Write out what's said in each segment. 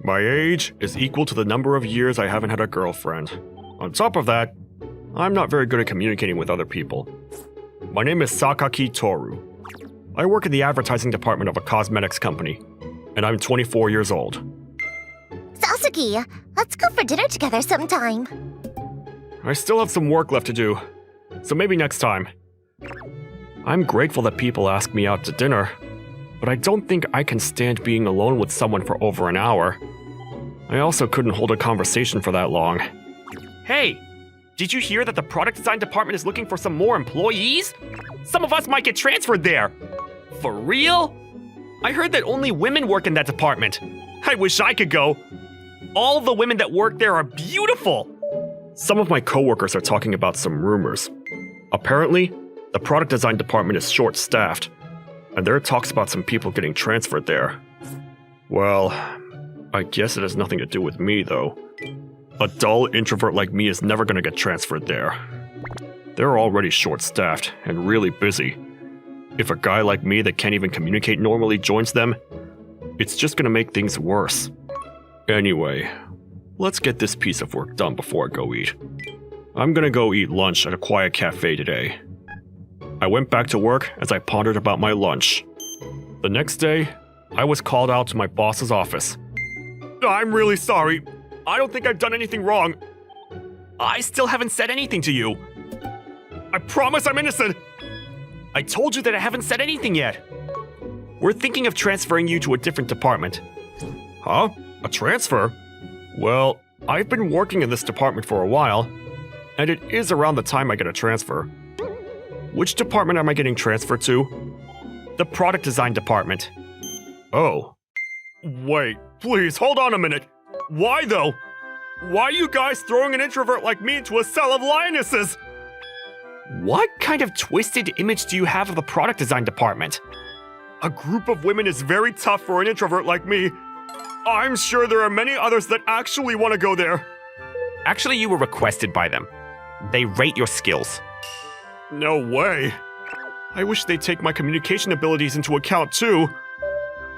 My age is equal to the number of years I haven't had a girlfriend. On top of that, I'm not very good at communicating with other people. My name is Sakaki Toru. I work in the advertising department of a cosmetics company, and I'm 24 years old. Sasuke, let's go for dinner together sometime. I still have some work left to do, so maybe next time. I'm grateful that people ask me out to dinner, but I don't think I can stand being alone with someone for over an hour. I also couldn't hold a conversation for that long. Hey, did you hear that the product design department is looking for some more employees? Some of us might get transferred there. For real? I heard that only women work in that department. I wish I could go. All the women that work there are beautiful. Some of my coworkers are talking about some rumors. Apparently, the product design department is short-staffed, and there are talks about some people getting transferred there. Well, I guess it has nothing to do with me, though. A dull introvert like me is never gonna get transferred there. They're already short-staffed and really busy. If a guy like me that can't even communicate normally joins them, it's just gonna make things worse. Anyway, let's get this piece of work done before I go eat. I'm gonna go eat lunch at a quiet cafe today. I went back to work as I pondered about my lunch. The next day, I was called out to my boss's office. I'm really sorry. I don't think I've done anything wrong. I still haven't said anything to you. I promise I'm innocent. I told you that I haven't said anything yet. We're thinking of transferring you to a different department. Huh? A transfer? Well, I've been working in this department for a while, and it is around the time I get a transfer. Which department am I getting transferred to? The product design department. Oh. Wait, please, hold on a minute. Why though? Why are you guys throwing an introvert like me into a cell of lionesses? What kind of twisted image do you have of the product design department? A group of women is very tough for an introvert like me. I'm sure there are many others that actually want to go there. Actually, you were requested by them. They rate your skills. No way. I wish they'd take my communication abilities into account too.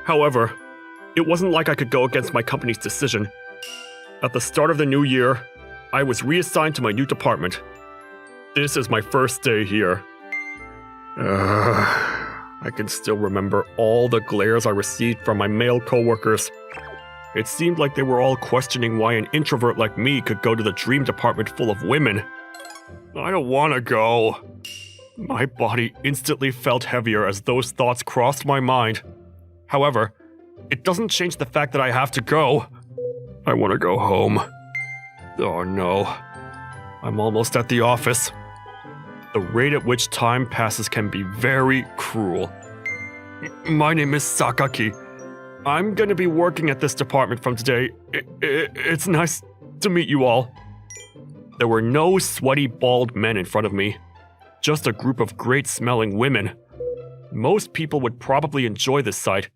However, it wasn't like I could go against my company's decision. At the start of the new year, I was reassigned to my new department. This is my first day here. I can still remember all the glares I received from my male coworkers. It seemed like they were all questioning why an introvert like me could go to the dream department full of women. I don't want to go. My body instantly felt heavier as those thoughts crossed my mind. However, it doesn't change the fact that I have to go. I want to go home. Oh no. I'm almost at the office. The rate at which time passes can be very cruel. My name is Sakaki. I'm gonna be working at this department from today. It's nice to meet you all. There were no sweaty, bald men in front of me. Just a group of great-smelling women. Most people would probably enjoy this sight,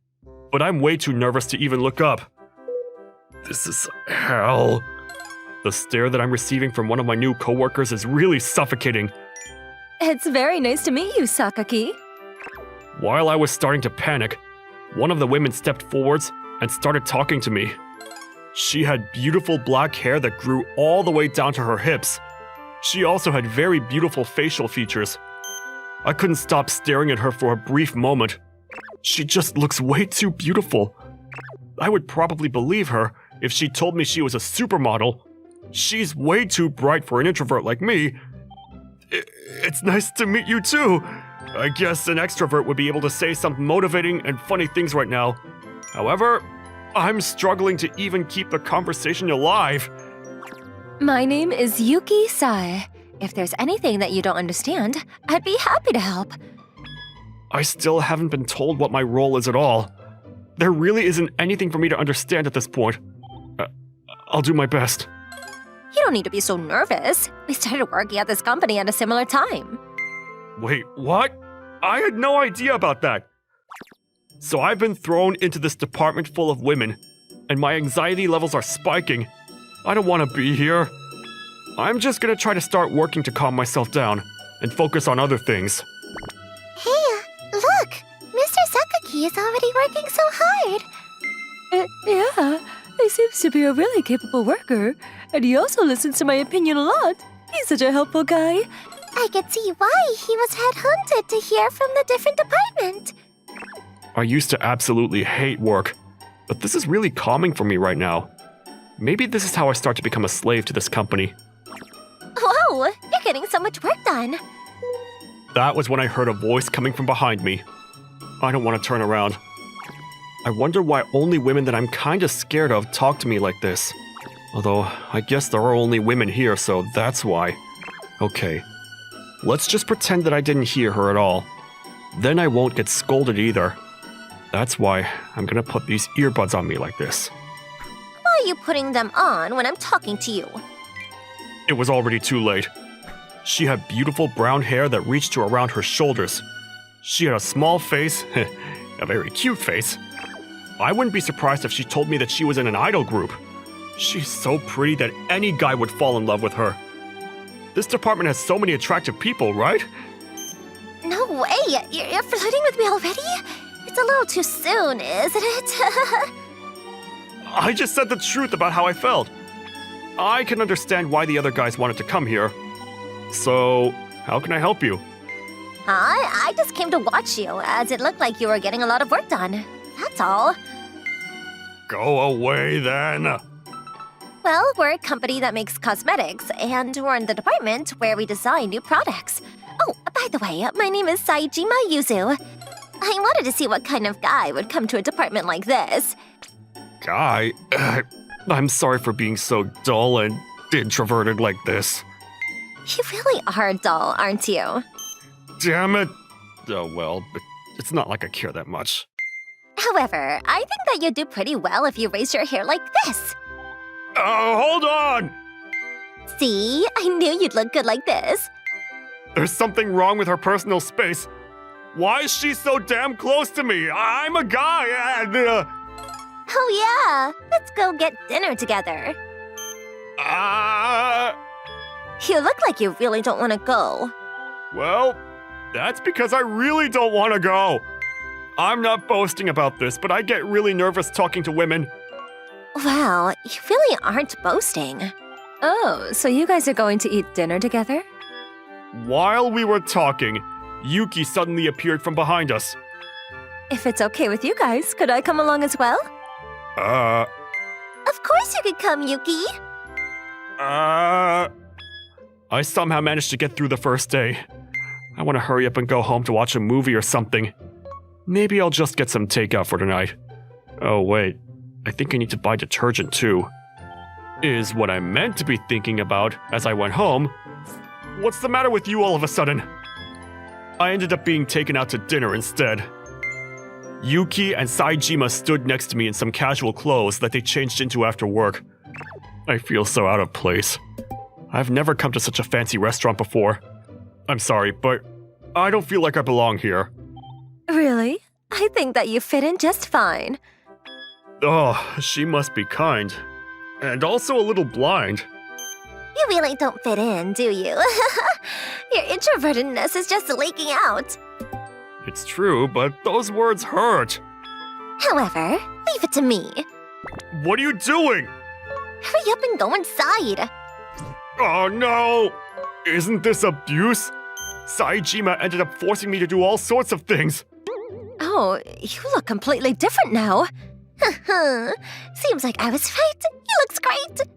but I'm way too nervous to even look up. This is hell. The stare that I'm receiving from one of my new coworkers is really suffocating. It's very nice to meet you, Sakaki. While I was starting to panic, one of the women stepped forwards and started talking to me. She had beautiful black hair that grew all the way down to her hips. She also had very beautiful facial features. I couldn't stop staring at her for a brief moment. She just looks way too beautiful. I would probably believe her if she told me she was a supermodel. She's way too bright for an introvert like me. It's nice to meet you too. I guess an extrovert would be able to say some motivating and funny things right now. However, I'm struggling to even keep the conversation alive. My name is Yuki Sae. If there's anything that you don't understand, I'd be happy to help. I still haven't been told what my role is at all. There really isn't anything for me to understand at this point. I'll do my best. You don't need to be so nervous. We started working at this company at a similar time. Wait, what? I had no idea about that. So I've been thrown into this department full of women, and my anxiety levels are spiking. I don't want to be here. I'm just gonna try to start working to calm myself down and focus on other things. Hey, look! Mr. Sakaki is already working so hard. Yeah, He seems to be a really capable worker, and he also listens to my opinion a lot. He's such a helpful guy. I could see why he was headhunted to hear from the different department. I used to absolutely hate work, but this is really calming for me right now. Maybe this is how I start to become a slave to this company. Whoa, you're getting so much work done. That was when I heard a voice coming from behind me. I don't want to turn around. I wonder why only women that I'm kinda scared of talk to me like this. Although, I guess there are only women here, so that's why. Okay. Let's just pretend that I didn't hear her at all. Then I won't get scolded either. That's why I'm gonna put these earbuds on me like this. Why are you putting them on when I'm talking to you? It was already too late. She had beautiful brown hair that reached to around her shoulders. She had a small face, a very cute face. I wouldn't be surprised if she told me that she was in an idol group. She's so pretty that any guy would fall in love with her. This department has so many attractive people, right? No way! You're flirting with me already? It's a little too soon, isn't it? I just said the truth about how I felt. I can understand why the other guys wanted to come here. So, how can I help you? I just came to watch you, as it looked like you were getting a lot of work done. That's all. Go away then. Well, we're a company that makes cosmetics, and we're in the department where we design new products. Oh, by the way, my name is Saejima Yuzu. I wanted to see what kind of guy would come to a department like this. Guy? I'm sorry for being so dull and introverted like this. You really are dull, aren't you? Damn it. Oh well, but it's not like I care that much. However, I think that you'd do pretty well if you raised your hair like this. Oh, hold on! See? I knew you'd look good like this. There's something wrong with her personal space. Why is she so damn close to me? I'm a guy and, Oh yeah, let's go get dinner together. You look like you really don't want to go. Well, that's because I really don't want to go. I'm not boasting about this, but I get really nervous talking to women. Well, you really aren't boasting. Oh, so you guys are going to eat dinner together? While we were talking, Yuki suddenly appeared from behind us. If it's okay with you guys, could I come along as well? Of course you could come, Yuki. I somehow managed to get through the first day. I want to hurry up and go home to watch a movie or something. Maybe I'll just get some takeout for tonight. Oh wait, I think I need to buy detergent too. Is what I meant to be thinking about as I went home. What's the matter with you all of a sudden? I ended up being taken out to dinner instead. Yuki and Saejima stood next to me in some casual clothes that they changed into after work. I feel so out of place. I've never come to such a fancy restaurant before. I'm sorry, but I don't feel like I belong here. Really? I think that you fit in just fine. Oh, she must be kind. And also a little blind. You really don't fit in, do you? Your introvertedness is just leaking out. It's true, but those words hurt. However, leave it to me. What are you doing? Hurry up and go inside. Oh no! Isn't this abuse? Saejima ended up forcing me to do all sorts of things. Oh, you look completely different now. Seems like I was right. He looks great.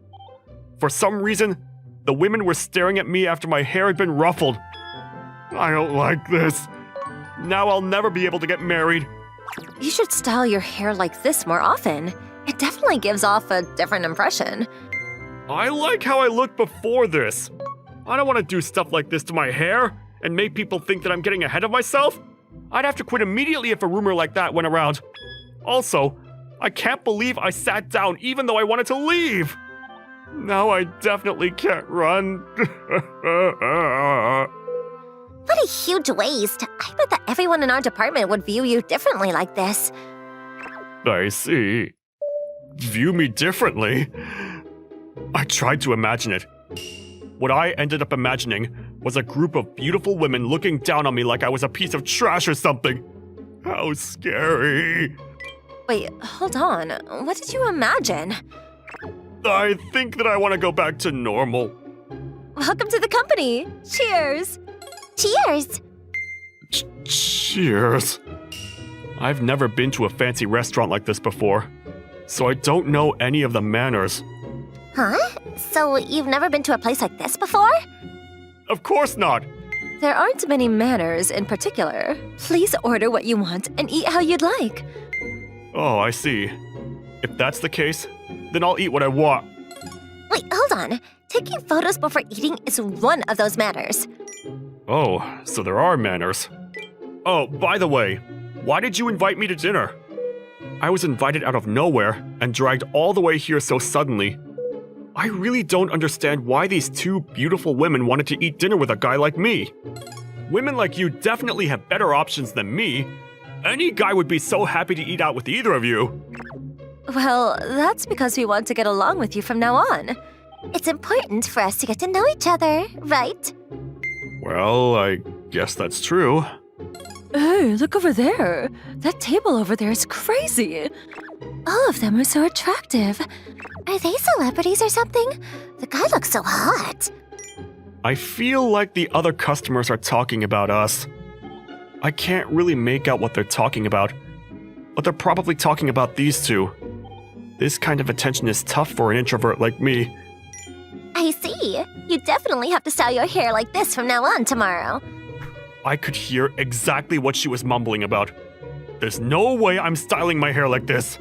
For some reason, the women were staring at me after my hair had been ruffled. I don't like this. Now I'll never be able to get married. You should style your hair like this more often. It definitely gives off a different impression. I like how I looked before this. I don't want to do stuff like this to my hair and make people think that I'm getting ahead of myself. I'd have to quit immediately if a rumor like that went around. Also, I can't believe I sat down even though I wanted to leave. Now I definitely can't run. What a huge waste. I bet that everyone in our department would view you differently like this. I see. View me differently? I tried to imagine it. What I ended up imagining was a group of beautiful women looking down on me like I was a piece of trash or something. How scary. Wait, hold on. What did you imagine? I think that I want to go back to normal. Welcome to the company. Cheers. Cheers! Cheers. I've never been to a fancy restaurant like this before, so I don't know any of the manners. Huh? So you've never been to a place like this before? Of course not. There aren't many manners in particular. Please order what you want and eat how you'd like. Oh, I see. If that's the case, then I'll eat what I want. Wait, hold on. Taking photos before eating is one of those manners. Oh, so there are manners. Oh, by the way, why did you invite me to dinner? I was invited out of nowhere and dragged all the way here so suddenly. I really don't understand why these two beautiful women wanted to eat dinner with a guy like me. Women like you definitely have better options than me. Any guy would be so happy to eat out with either of you. Well, that's because we want to get along with you from now on. It's important for us to get to know each other, right? Well, I guess that's true. Hey, look over there. That table over there is crazy. All of them are so attractive. Are they celebrities or something? The guy looks so hot. I feel like the other customers are talking about us. I can't really make out what they're talking about, but they're probably talking about these two. This kind of attention is tough for an introvert like me. I see. You definitely have to style your hair like this from now on tomorrow. I could hear exactly what she was mumbling about. There's no way I'm styling my hair like this.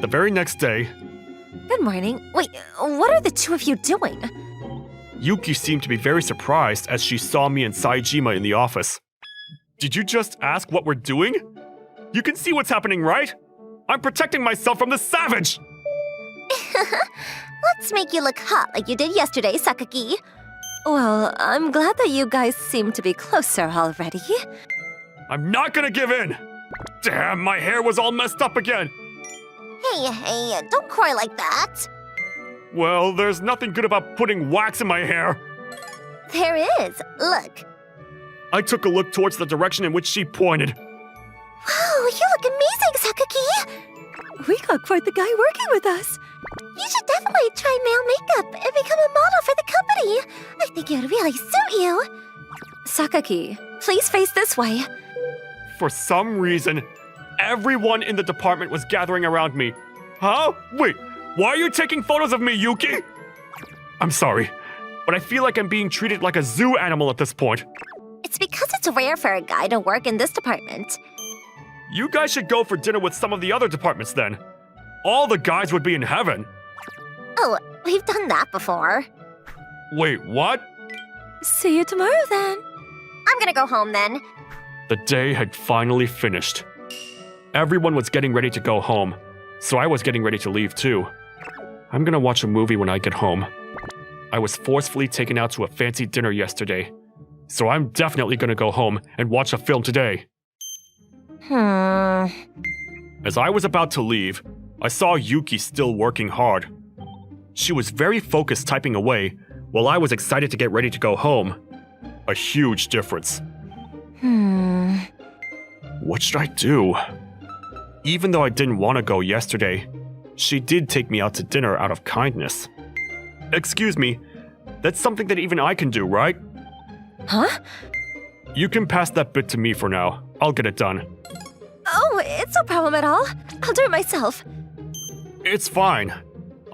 The very next day, Good morning. Wait, what are the two of you doing? Yuki seemed to be very surprised as she saw me and Saejima in the office. Did you just ask what we're doing? You can see what's happening, right? I'm protecting myself from the savage! Let's make you look hot like you did yesterday, Sakaki. Well, I'm glad that you guys seem to be closer already. I'm not gonna give in! Damn, my hair was all messed up again! Hey, don't cry like that. Well, there's nothing good about putting wax in my hair. There is. Look. I took a look towards the direction in which she pointed. Wow, you look amazing, Sakaki. We got quite the guy working with us. You should definitely try male makeup and become a model for the company. I think it would really suit you. Sakaki, please face this way. For some reason, everyone in the department was gathering around me. Huh? Wait, why are you taking photos of me, Yuki? I'm sorry, but I feel like I'm being treated like a zoo animal at this point. It's because it's rare for a guy to work in this department. You guys should go for dinner with some of the other departments then. All the guys would be in heaven. Oh, we've done that before. Wait, what? See you tomorrow then. I'm gonna go home then. The day had finally finished. Everyone was getting ready to go home, so I was getting ready to leave too. I'm gonna watch a movie when I get home. I was forcefully taken out to a fancy dinner yesterday, so I'm definitely gonna go home and watch a film today. As I was about to leave, I saw Yuki still working hard. She was very focused typing away, while I was excited to get ready to go home. A huge difference. What should I do? Even though I didn't want to go yesterday, she did take me out to dinner out of kindness. Excuse me, that's something that even I can do, right? Huh? You can pass that bit to me for now. I'll get it done. Oh, it's no problem at all. I'll do it myself. It's fine.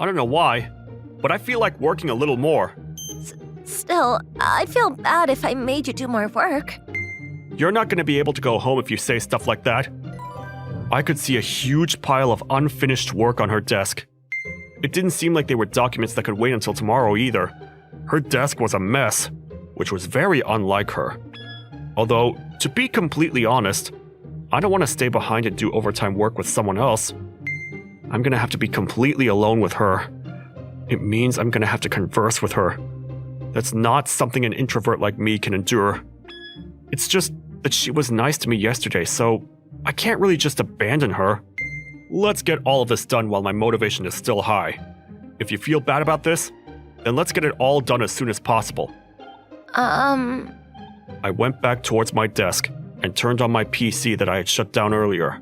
I don't know why, but I feel like working a little more. Still, I'd feel bad if I made you do more work. You're not going to be able to go home if you say stuff like that. I could see a huge pile of unfinished work on her desk. It didn't seem like they were documents that could wait until tomorrow either. Her desk was a mess, which was very unlike her. Although, to be completely honest, I don't want to stay behind and do overtime work with someone else. I'm going to have to be completely alone with her. It means I'm going to have to converse with her. That's not something an introvert like me can endure. It's just that she was nice to me yesterday, so I can't really just abandon her. Let's get all of this done while my motivation is still high. If you feel bad about this, then let's get it all done as soon as possible. I went back towards my desk and turned on my PC that I had shut down earlier.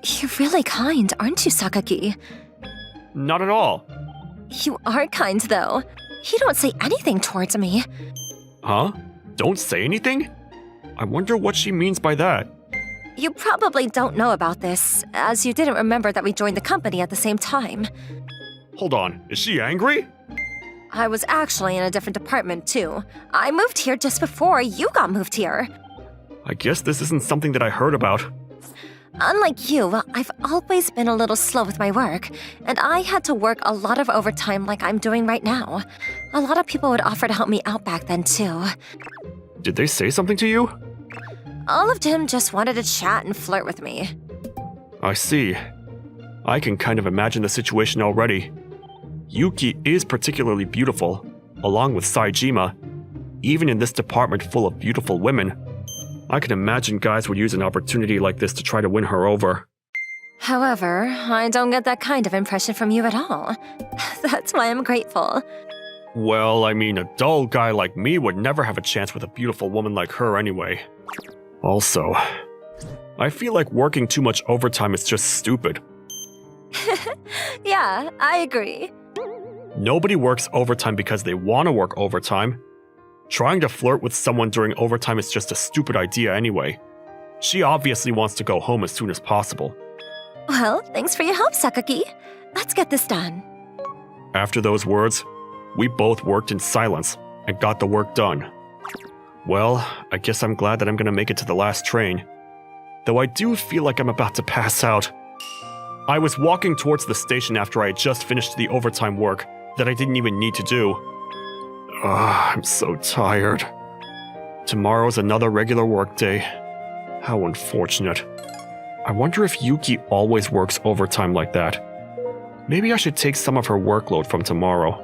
You're really kind, aren't you, Sakaki? Not at all. You are kind, though. You don't say anything towards me. Huh? Don't say anything? I wonder what she means by that. You probably don't know about this, as you didn't remember that we joined the company at the same time. Hold on, is she angry? I was actually in a different department, too. I moved here just before you got moved here. I guess this isn't something that I heard about. Unlike you, I've always been a little slow with my work, and I had to work a lot of overtime like I'm doing right now. A lot of people would offer to help me out back then, too. Did they say something to you? All of them just wanted to chat and flirt with me. I see. I can kind of imagine the situation already. Yuki is particularly beautiful, along with Saejima. Even in this department full of beautiful women, I can imagine guys would use an opportunity like this to try to win her over. However, I don't get that kind of impression from you at all. That's why I'm grateful. Well, I mean, a dull guy like me would never have a chance with a beautiful woman like her anyway. Also, I feel like working too much overtime is just stupid. Yeah, I agree. Nobody works overtime because they want to work overtime. Trying to flirt with someone during overtime is just a stupid idea anyway. She obviously wants to go home as soon as possible. Well, thanks for your help, Sakaki. Let's get this done. After those words, we both worked in silence and got the work done. Well, I guess I'm glad that I'm gonna make it to the last train. Though I do feel like I'm about to pass out. I was walking towards the station after I had just finished the overtime work that I didn't even need to do. I'm so tired. Tomorrow's another regular workday. How unfortunate. I wonder if Yuki always works overtime like that. Maybe I should take some of her workload from tomorrow.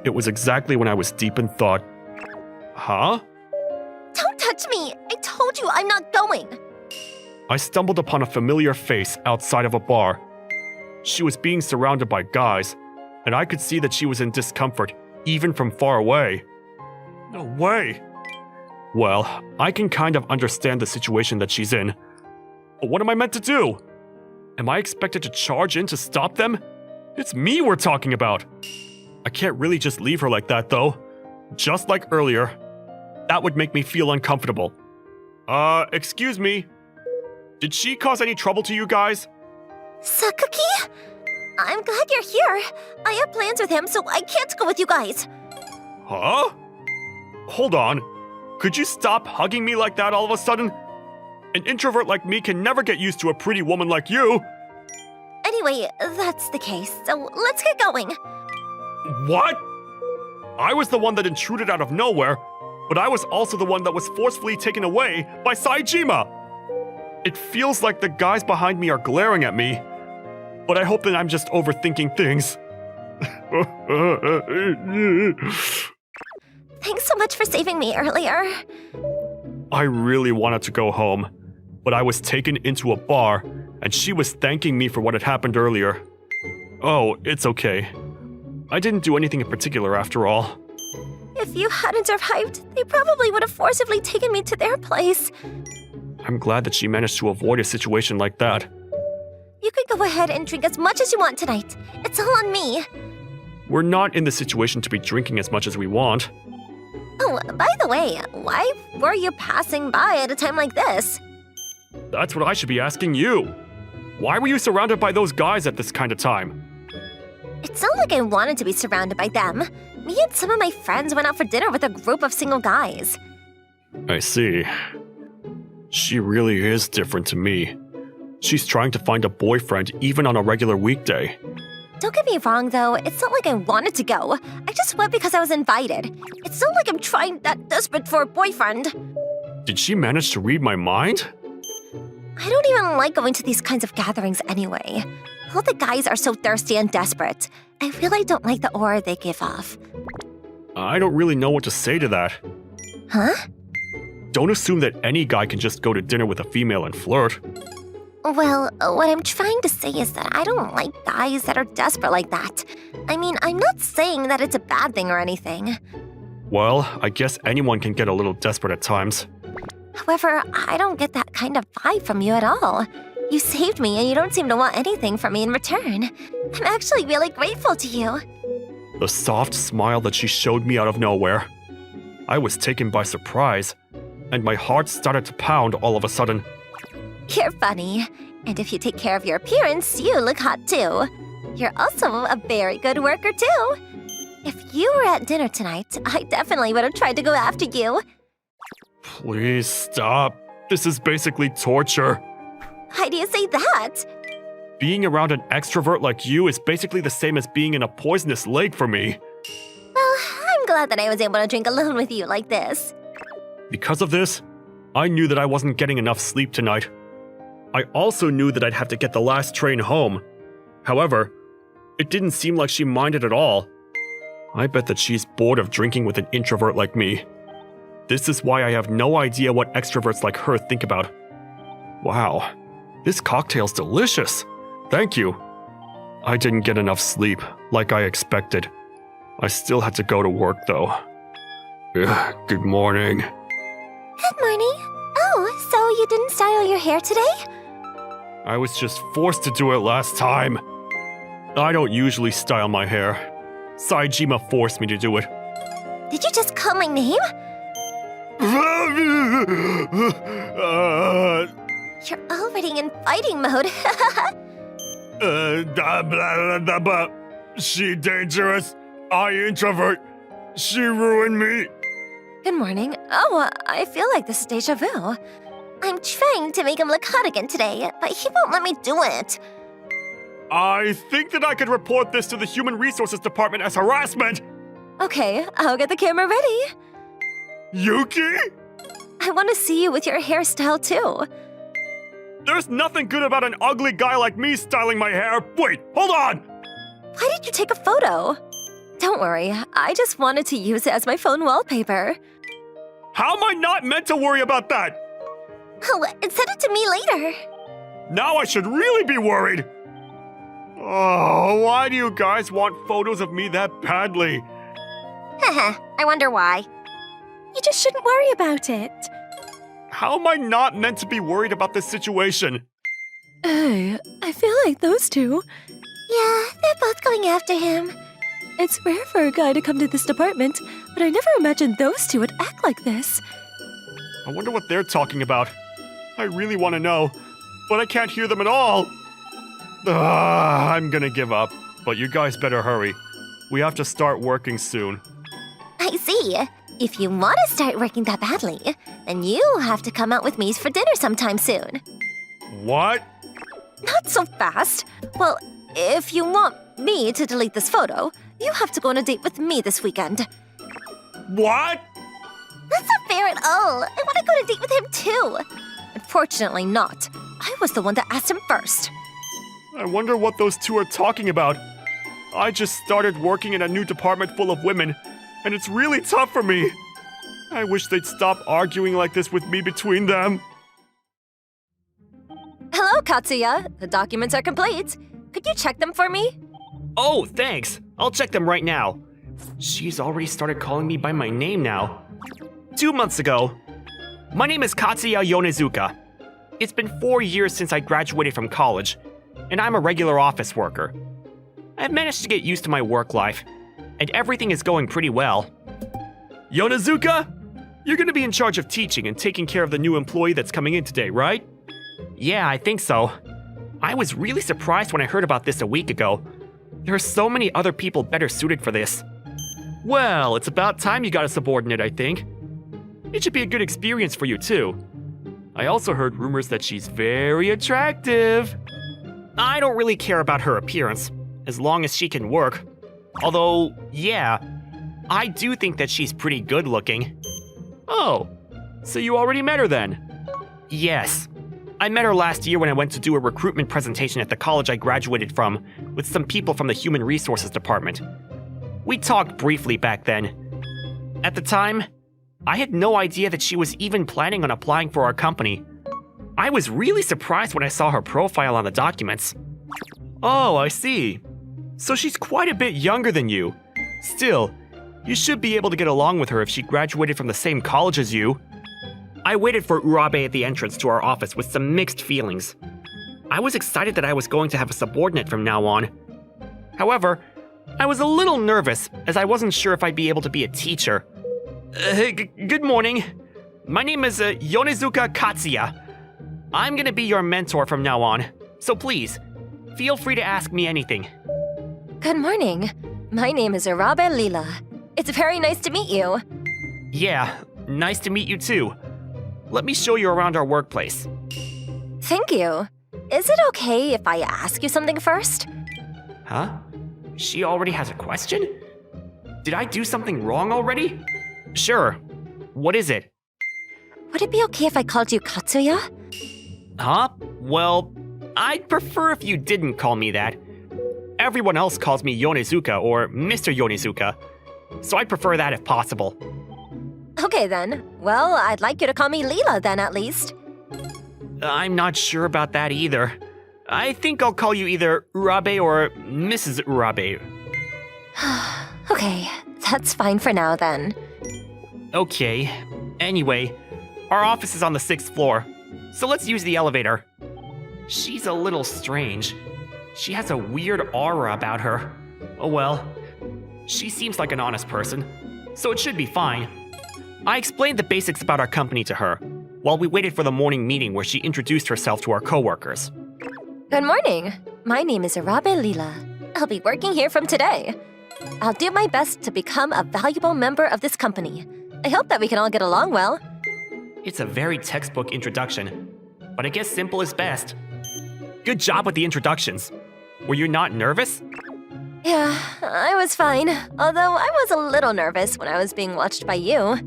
It was exactly when I was deep in thought. Huh? Don't touch me! I told you I'm not going! I stumbled upon a familiar face outside of a bar. She was being surrounded by guys, and I could see that she was in discomfort, even from far away. No way! Well, I can kind of understand the situation that she's in. But what am I meant to do? Am I expected to charge in to stop them? It's me we're talking about! I can't really just leave her like that, though. Just like earlier. That would make me feel uncomfortable. Excuse me. Did she cause any trouble to you guys? Sakaki? I'm glad you're here. I have plans with him, so I can't go with you guys. Huh? Hold on. Could you stop hugging me like that all of a sudden? An introvert like me can never get used to a pretty woman like you. Anyway, that's the case, so let's get going. What? I was the one that intruded out of nowhere, but I was also the one that was forcefully taken away by Saejima. It feels like the guys behind me are glaring at me, but I hope that I'm just overthinking things. Thanks so much for saving me earlier. I really wanted to go home, but I was taken into a bar, and she was thanking me for what had happened earlier. Oh, it's okay. I didn't do anything in particular after all. If you hadn't arrived, they probably would have forcibly taken me to their place. I'm glad that she managed to avoid a situation like that. You could go ahead and drink as much as you want tonight. It's all on me. We're not in the situation to be drinking as much as we want. Oh, by the way, why were you passing by at a time like this? That's what I should be asking you. Why were you surrounded by those guys at this kind of time? It's not like I wanted to be surrounded by them. Me and some of my friends went out for dinner with a group of single guys. I see. She really is different to me. She's trying to find a boyfriend even on a regular weekday. Don't get me wrong, though. It's not like I wanted to go. I just went because I was invited. It's not like I'm trying that desperate for a boyfriend. Did she manage to read my mind? I don't even like going to these kinds of gatherings anyway. All the guys are so thirsty and desperate. I really don't like the aura they give off. I don't really know what to say to that. Huh? Don't assume that any guy can just go to dinner with a female and flirt. Well, what I'm trying to say is that I don't like guys that are desperate like that. I mean, I'm not saying that it's a bad thing or anything. Well, I guess anyone can get a little desperate at times. However, I don't get that kind of vibe from you at all. You saved me and you don't seem to want anything from me in return. I'm actually really grateful to you. The soft smile that she showed me out of nowhere. I was taken by surprise, and my heart started to pound all of a sudden. You're funny. And if you take care of your appearance, you look hot too. You're also a very good worker too. If you were at dinner tonight, I definitely would have tried to go after you. Please stop. This is basically torture. Why do you say that? Being around an extrovert like you is basically the same as being in a poisonous lake for me. Well, I'm glad that I was able to drink alone with you like this. Because of this, I knew that I wasn't getting enough sleep tonight. I also knew that I'd have to get the last train home. However, it didn't seem like she minded at all. I bet that she's bored of drinking with an introvert like me. This is why I have no idea what extroverts like her think about. Wow, this cocktail's delicious. Thank you. I didn't get enough sleep, like I expected. I still had to go to work, though. Ugh, good morning. Good morning. Oh, so you didn't style your hair today? I was just forced to do it last time. I don't usually style my hair. Saejima forced me to do it. Did you just call my name? You're already in fighting mode. She dangerous. I introvert. She ruined me. Good morning. Oh, I feel like this is deja vu. I'm trying to make him look hot again today, but he won't let me do it. I think that I could report this to the Human Resources Department as harassment. Okay, I'll get the camera ready. Yuki? I want to see you with your hairstyle too. There's nothing good about an ugly guy like me styling my hair. Wait, hold on! Why did you take a photo? Don't worry, I just wanted to use it as my phone wallpaper. How am I not meant to worry about that? Oh, send it to me later. Now I should really be worried. Oh, why do you guys want photos of me that badly? Haha, I wonder why. You just shouldn't worry about it. How am I not meant to be worried about this situation? Hey, I feel like those two. Yeah, they're both going after him. It's rare for a guy to come to this department, but I never imagined those two would act like this. I wonder what they're talking about. I really want to know, but I can't hear them at all. I'm gonna give up, but you guys better hurry. We have to start working soon. I see. If you want to start working that badly, then you have to come out with me for dinner sometime soon. What? Not so fast. Well, if you want me to delete this photo, you have to go on a date with me this weekend. What? That's not fair at all. I want to go on a date with him too. Unfortunately not. I was the one that asked him first. I wonder what those two are talking about. I just started working in a new department full of women, and it's really tough for me. I wish they'd stop arguing like this with me between them. Hello, Katsuya. The documents are complete. Could you check them for me? Oh, thanks. I'll check them right now. She's already started calling me by my name now. 2 months ago. My name is Katsuya Yonezuka. It's been 4 years since I graduated from college, and I'm a regular office worker. I've managed to get used to my work life, and everything is going pretty well. Yonezuka? You're gonna be in charge of teaching and taking care of the new employee that's coming in today, right? Yeah, I think so. I was really surprised when I heard about this a week ago. There are so many other people better suited for this. Well, it's about time you got a subordinate, I think. It should be a good experience for you, too. I also heard rumors that she's very attractive. I don't really care about her appearance, as long as she can work. Although, yeah, I do think that she's pretty good looking. Oh, so you already met her then? Yes. I met her last year when I went to do a recruitment presentation at the college I graduated from with some people from the Human Resources Department. We talked briefly back then. At the time, I had no idea that she was even planning on applying for our company. I was really surprised when I saw her profile on the documents. Oh, I see. So she's quite a bit younger than you. Still, you should be able to get along with her if she graduated from the same college as you. I waited for Urabe at the entrance to our office with some mixed feelings. I was excited that I was going to have a subordinate from now on. However, I was a little nervous as I wasn't sure if I'd be able to be a teacher. Good morning. My name is Yonezuka Katsuya. I'm gonna be your mentor from now on, so please, feel free to ask me anything. Good morning. My name is Urabe Lila. It's very nice to meet you. Yeah, nice to meet you too. Let me show you around our workplace. Thank you. Is it okay if I ask you something first? Huh? She already has a question? Did I do something wrong already? Sure. What is it? Would it be okay if I called you Katsuya? Huh? Well, I'd prefer if you didn't call me that. Everyone else calls me Yonezuka or Mr. Yonezuka, so I'd prefer that if possible. Okay then. Well, I'd like you to call me Lila then at least. I'm not sure about that either. I think I'll call you either Urabe or Mrs. Urabe. Okay, that's fine for now then. Okay. Anyway, our office is on the 6th floor, so let's use the elevator. She's a little strange. She has a weird aura about her. Oh well. She seems like an honest person, so it should be fine. I explained the basics about our company to her, while we waited for the morning meeting where she introduced herself to our coworkers. Good morning. My name is Urabe Lila. I'll be working here from today. I'll do my best to become a valuable member of this company. I hope that we can all get along well. It's a very textbook introduction, but I guess simple is best. Good job with the introductions. Were you not nervous? Yeah, I was fine. Although I was a little nervous when I was being watched by you.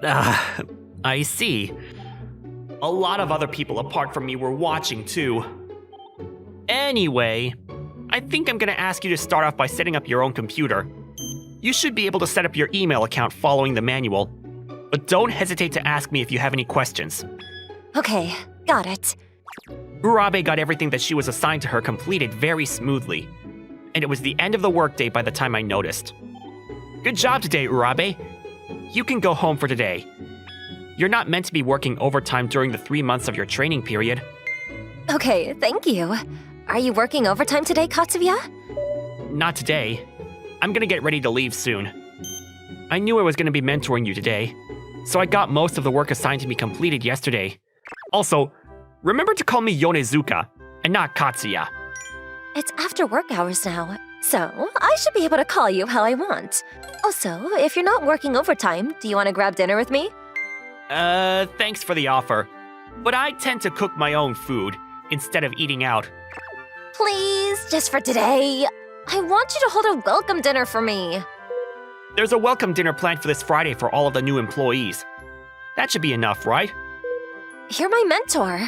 I see. A lot of other people apart from me were watching too. Anyway, I think I'm gonna ask you to start off by setting up your own computer. You should be able to set up your email account following the manual, but don't hesitate to ask me if you have any questions. Okay, got it. Urabe got everything that she was assigned to her completed very smoothly, and it was the end of the workday by the time I noticed. Good job today, Urabe. You can go home for today. You're not meant to be working overtime during the 3 months of your training period. Okay, thank you. Are you working overtime today, Katsuya? Not today. I'm gonna get ready to leave soon. I knew I was gonna be mentoring you today, so I got most of the work assigned to me completed yesterday. Also, remember to call me Yonezuka, and not Katsuya. It's after work hours now, so I should be able to call you how I want. Also, if you're not working overtime, do you want to grab dinner with me? Thanks for the offer, but I tend to cook my own food instead of eating out. Please, just for today. I want you to hold a welcome dinner for me. There's a welcome dinner planned for this Friday for all of the new employees. That should be enough, right? You're my mentor.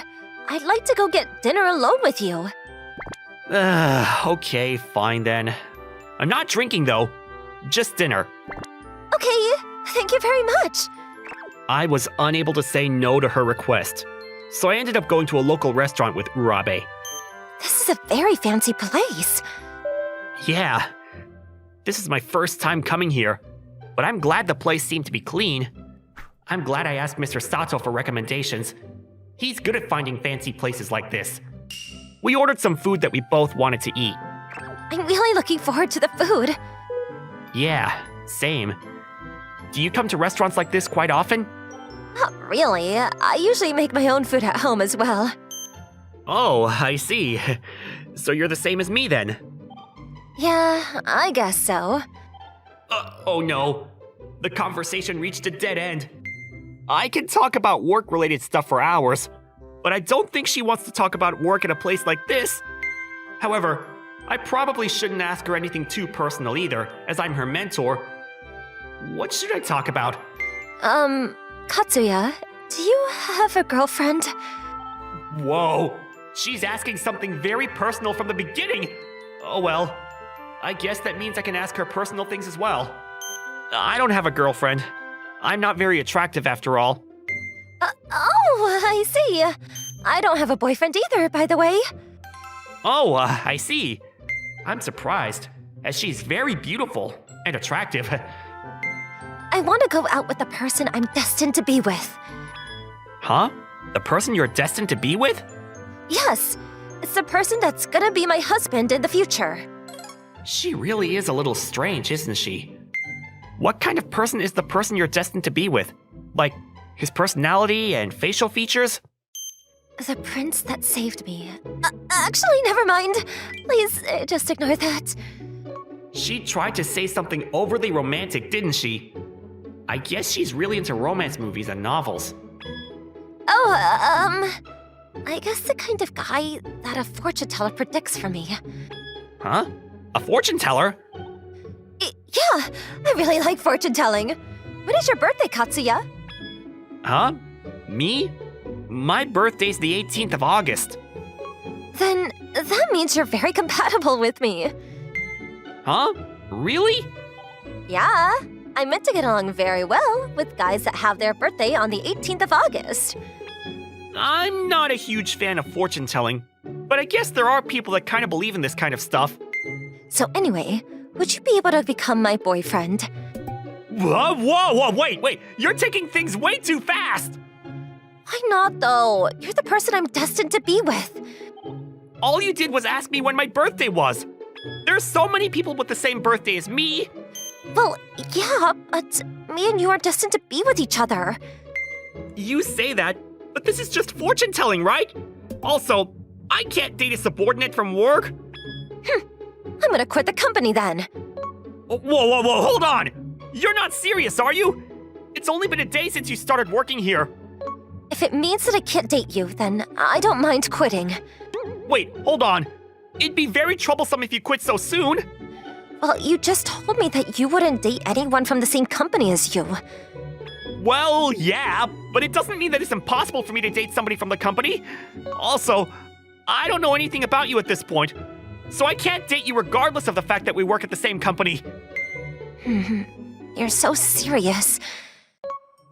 I'd like to go get dinner alone with you. Okay, fine then. I'm not drinking though, just dinner. Okay, thank you very much. I was unable to say no to her request, so I ended up going to a local restaurant with Urabe. This is a very fancy place. Yeah, this is my first time coming here, but I'm glad the place seemed to be clean. I'm glad I asked Mr. Sato for recommendations. He's good at finding fancy places like this. We ordered some food that we both wanted to eat. I'm really looking forward to the food. Yeah, same. Do you come to restaurants like this quite often? Not really. I usually make my own food at home as well. Oh, I see. So you're the same as me then? Yeah, I guess so. Oh no. The conversation reached a dead end. I can talk about work-related stuff for hours, but I don't think she wants to talk about work at a place like this. However, I probably shouldn't ask her anything too personal either, as I'm her mentor. What should I talk about? Katsuya, do you have a girlfriend? Whoa, she's asking something very personal from the beginning. Oh well, I guess that means I can ask her personal things as well. I don't have a girlfriend. I'm not very attractive after all. I see. I don't have a boyfriend either, by the way. Oh, I see. I'm surprised, as she's very beautiful and attractive. I want to go out with the person I'm destined to be with. Huh? The person you're destined to be with? Yes. It's the person that's gonna be my husband in the future. She really is a little strange, isn't she? What kind of person is the person you're destined to be with? Like, his personality and facial features? The prince that saved me. Actually, never mind. Please, just ignore that. She tried to say something overly romantic, didn't she? I guess she's really into romance movies and novels. Oh, I guess the kind of guy that a fortune teller predicts for me. Huh? A fortune teller? Yeah, I really like fortune telling. When is your birthday, Katsuya? Huh? Me? My birthday's the 18th of August. Then that means you're very compatible with me. Huh? Really? Yeah, I meant to get along very well with guys that have their birthday on the 18th of August. I'm not a huge fan of fortune telling, but I guess there are people that kind of believe in this kind of stuff. So anyway, would you be able to become my boyfriend? Whoa, wait, you're taking things way too fast! Why not, though? You're the person I'm destined to be with. All you did was ask me when my birthday was. There's so many people with the same birthday as me. Well, yeah, but me and you are destined to be with each other. You say that, but this is just fortune telling, right? Also, I can't date a subordinate from work. I'm gonna quit the company then. Whoa, hold on! You're not serious, are you? It's only been a day since you started working here. If it means that I can't date you, then I don't mind quitting. Wait, hold on. It'd be very troublesome if you quit so soon. Well, you just told me that you wouldn't date anyone from the same company as you. Well, yeah, but it doesn't mean that it's impossible for me to date somebody from the company. Also, I don't know anything about you at this point, so I can't date you regardless of the fact that we work at the same company. You're so serious.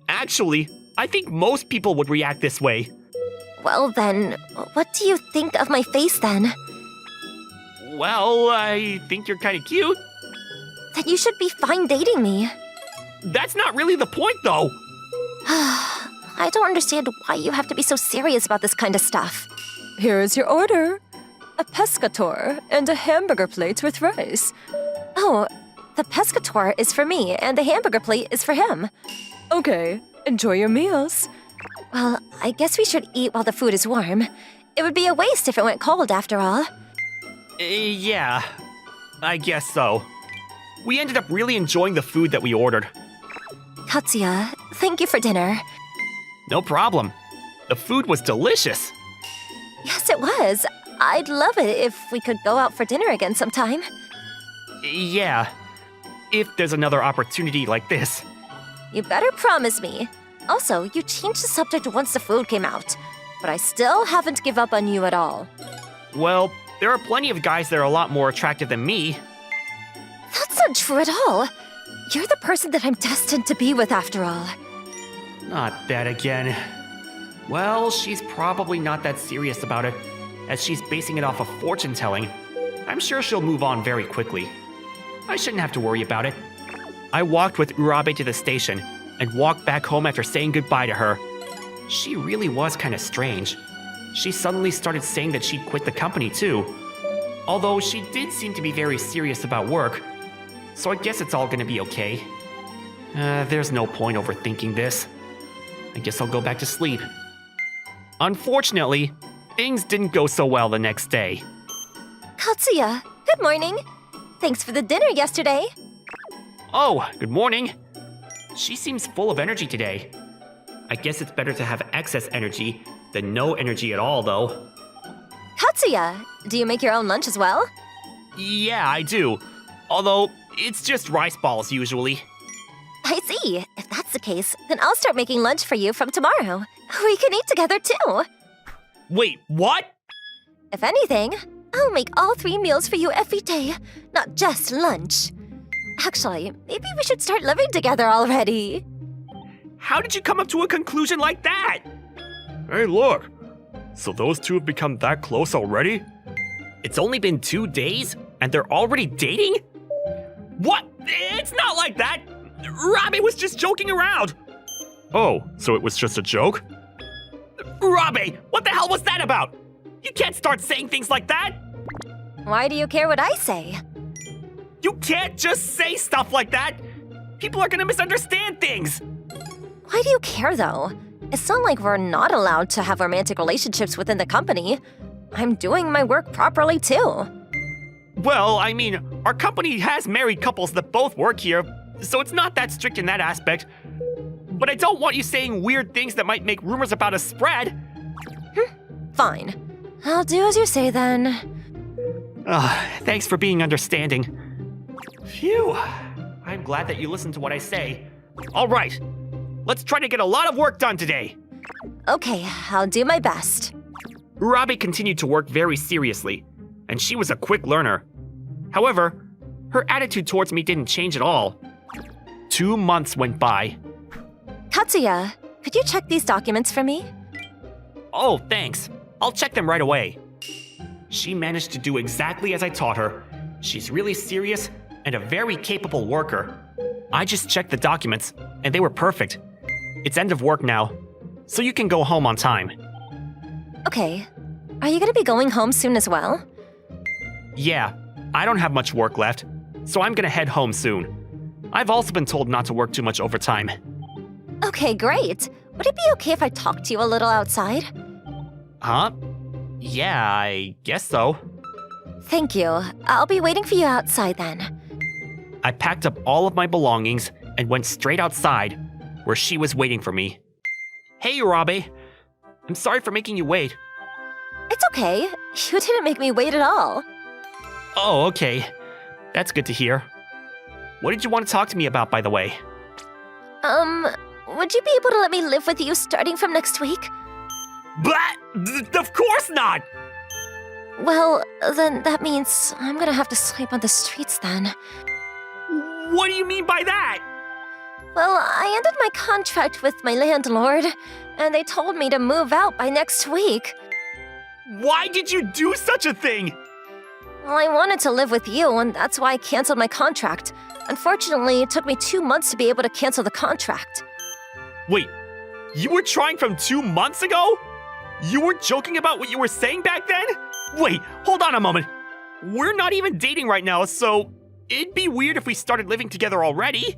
Actually, I think most people would react this way. Well then, what do you think of my face then? Well, I think you're kind of cute. Then you should be fine dating me. That's not really the point, though. I don't understand why you have to be so serious about this kind of stuff. Here's your order. A pescator and a hamburger plate with rice. Oh, the pescator is for me and the hamburger plate is for him. Okay, enjoy your meals. Well, I guess we should eat while the food is warm. It would be a waste if it went cold after all. Yeah, I guess so. We ended up really enjoying the food that we ordered. Katsuya, thank you for dinner. No problem. The food was delicious. Yes, it was. I'd love it if we could go out for dinner again sometime. Yeah, if there's another opportunity like this. You better promise me. Also, you changed the subject once the food came out, but I still haven't given up on you at all. Well, there are plenty of guys that are a lot more attractive than me. That's not true at all. You're the person that I'm destined to be with after all. Not that again. Well, she's probably not that serious about it, as she's basing it off of fortune telling. I'm sure she'll move on very quickly. I shouldn't have to worry about it. I walked with Urabe to the station and walked back home after saying goodbye to her. She really was kind of strange. She suddenly started saying that she'd quit the company too. Although she did seem to be very serious about work, so I guess it's all gonna be okay. There's no point overthinking this. I guess I'll go back to sleep. Unfortunately, things didn't go so well the next day. Katsuya, good morning. Thanks for the dinner yesterday. Oh, good morning. She seems full of energy today. I guess it's better to have excess energy than no energy at all, though. Katsuya, do you make your own lunch as well? Yeah, I do. Although, it's just rice balls usually. I see. If that's the case, then I'll start making lunch for you from tomorrow. We can eat together too. Wait, what? If anything, I'll make all 3 meals for you every day, not just lunch. Actually, maybe we should start living together already. How did you come up to a conclusion like that? Hey, look. So those two have become that close already? It's only been 2 days, and they're already dating? What? It's not like that! Urabe was just joking around! Oh, so it was just a joke? Urabe, what the hell was that about? You can't start saying things like that! Why do you care what I say? You can't just say stuff like that! People are gonna misunderstand things! Why do you care, though? It's not like we're not allowed to have romantic relationships within the company. I'm doing my work properly, too. Well, I mean, our company has married couples that both work here, so it's not that strict in that aspect. But I don't want you saying weird things that might make rumors about us spread. Fine. I'll do as you say, then. Thanks for being understanding. Phew. I'm glad that you listened to what I say. All right. Let's try to get a lot of work done today. Okay, I'll do my best. Urabe continued to work very seriously, and she was a quick learner. However, her attitude towards me didn't change at all. 2 months went by. Katsuya, could you check these documents for me? Oh, thanks. I'll check them right away. She managed to do exactly as I taught her. She's really serious and a very capable worker. I just checked the documents, and they were perfect. It's end of work now, so you can go home on time. Okay. Are you gonna be going home soon as well? Yeah, I don't have much work left, so I'm gonna head home soon. I've also been told not to work too much overtime. Okay, great. Would it be okay if I talked to you a little outside? Huh? Yeah, I guess so. Thank you. I'll be waiting for you outside then. I packed up all of my belongings and went straight outside, where she was waiting for me. Hey, Urabe. I'm sorry for making you wait. It's okay. You didn't make me wait at all. Oh, okay. That's good to hear. What did you want to talk to me about, by the way? Would you be able to let me live with you starting from next week? But of course not! Well, then that means I'm gonna have to sleep on the streets then. What do you mean by that? Well, I ended my contract with my landlord, and they told me to move out by next week. Why did you do such a thing? Well, I wanted to live with you, and that's why I canceled my contract. Unfortunately, it took me 2 months to be able to cancel the contract. Wait, you were trying from 2 months ago? You were joking about what you were saying back then? Wait, hold on a moment. We're not even dating right now, so it'd be weird if we started living together already.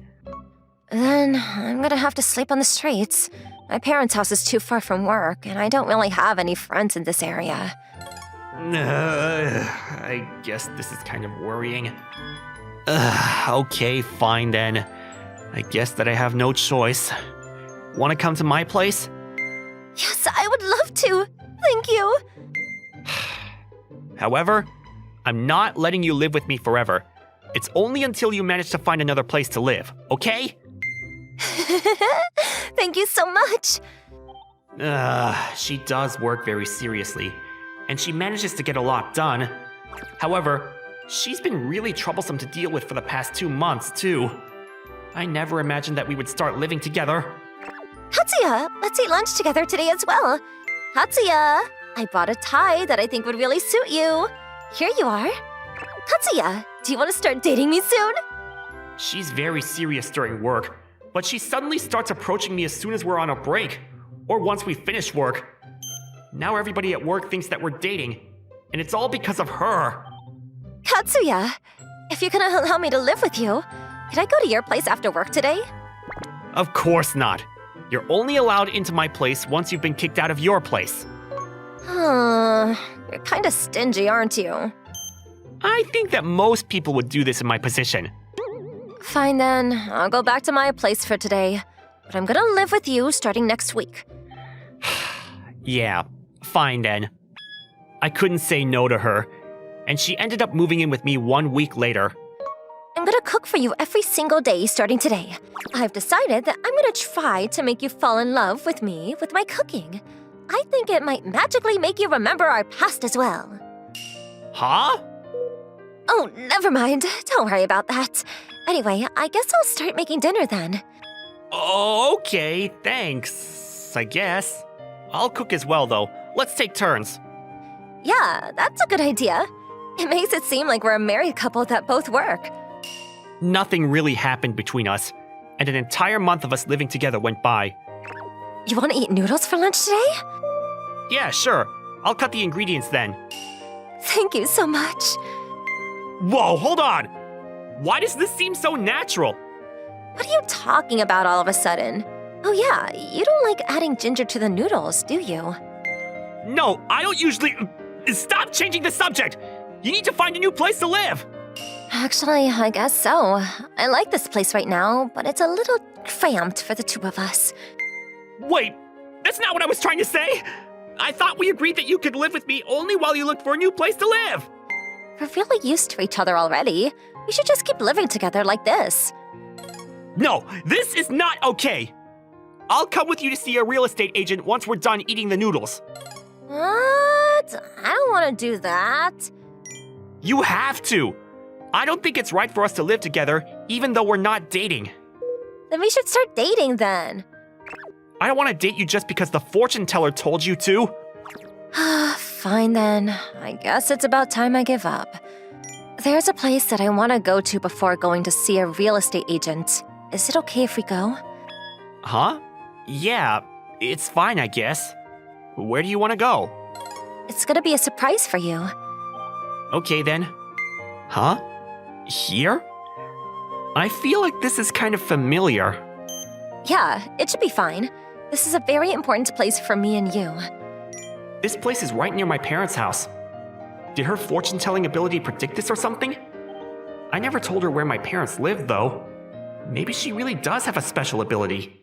Then I'm gonna have to sleep on the streets. My parents' house is too far from work, and I don't really have any friends in this area. I guess this is kind of worrying. Okay, fine then. I guess that I have no choice. Want to come to my place? Yes, I would love to. Thank you. However, I'm not letting you live with me forever. It's only until you manage to find another place to live, okay? Thank you so much. She does work very seriously, and she manages to get a lot done. However, she's been really troublesome to deal with for the past 2 months, too. I never imagined that we would start living together. Katsuya, let's eat lunch together today as well. Katsuya, I bought a tie that I think would really suit you. Here you are. Katsuya, do you want to start dating me soon? She's very serious during work, but she suddenly starts approaching me as soon as we're on a break, or once we finish work. Now everybody at work thinks that we're dating, and it's all because of her. Katsuya, if you're gonna allow me to live with you, could I go to your place after work today? Of course not. You're only allowed into my place once you've been kicked out of your place. You're kinda stingy, aren't you? I think that most people would do this in my position. Fine then, I'll go back to my place for today. But I'm gonna live with you starting next week. Yeah, fine then. I couldn't say no to her, and she ended up moving in with me 1 week later. I'm gonna cook for you every single day starting today. I've decided that I'm gonna try to make you fall in love with me with my cooking. I think it might magically make you remember our past as well. Huh? Oh, never mind. Don't worry about that. Anyway, I guess I'll start making dinner then. Okay, thanks, I guess. I'll cook as well, though. Let's take turns. Yeah, that's a good idea. It makes it seem like we're a married couple that both work. Nothing really happened between us, and an entire month of us living together went by. You want to eat noodles for lunch today? Yeah, sure. I'll cut the ingredients then. Thank you so much. Whoa, hold on! Why does this seem so natural? What are you talking about all of a sudden? Oh yeah, you don't like adding ginger to the noodles, do you? No, I don't usually... Stop changing the subject! You need to find a new place to live! Actually, I guess so. I like this place right now, but it's a little cramped for the two of us. Wait, that's not what I was trying to say! I thought we agreed that you could live with me only while you looked for a new place to live! We're really used to each other already. We should just keep living together like this. No, this is not okay! I'll come with you to see a real estate agent once we're done eating the noodles. What? I don't want to do that. You have to! I don't think it's right for us to live together, even though we're not dating. Then we should start dating then. I don't want to date you just because the fortune teller told you to. Fine then. I guess it's about time I give up. There's a place that I want to go to before going to see a real estate agent. Is it okay if we go? Huh? Yeah, it's fine, I guess. Where do you want to go? It's gonna be a surprise for you. Okay then. Huh? Here? I feel like this is kind of familiar. Yeah, it should be fine. This is a very important place for me and you. This place is right near my parents' house. Did her fortune-telling ability predict this or something? I never told her where my parents lived, though. Maybe she really does have a special ability.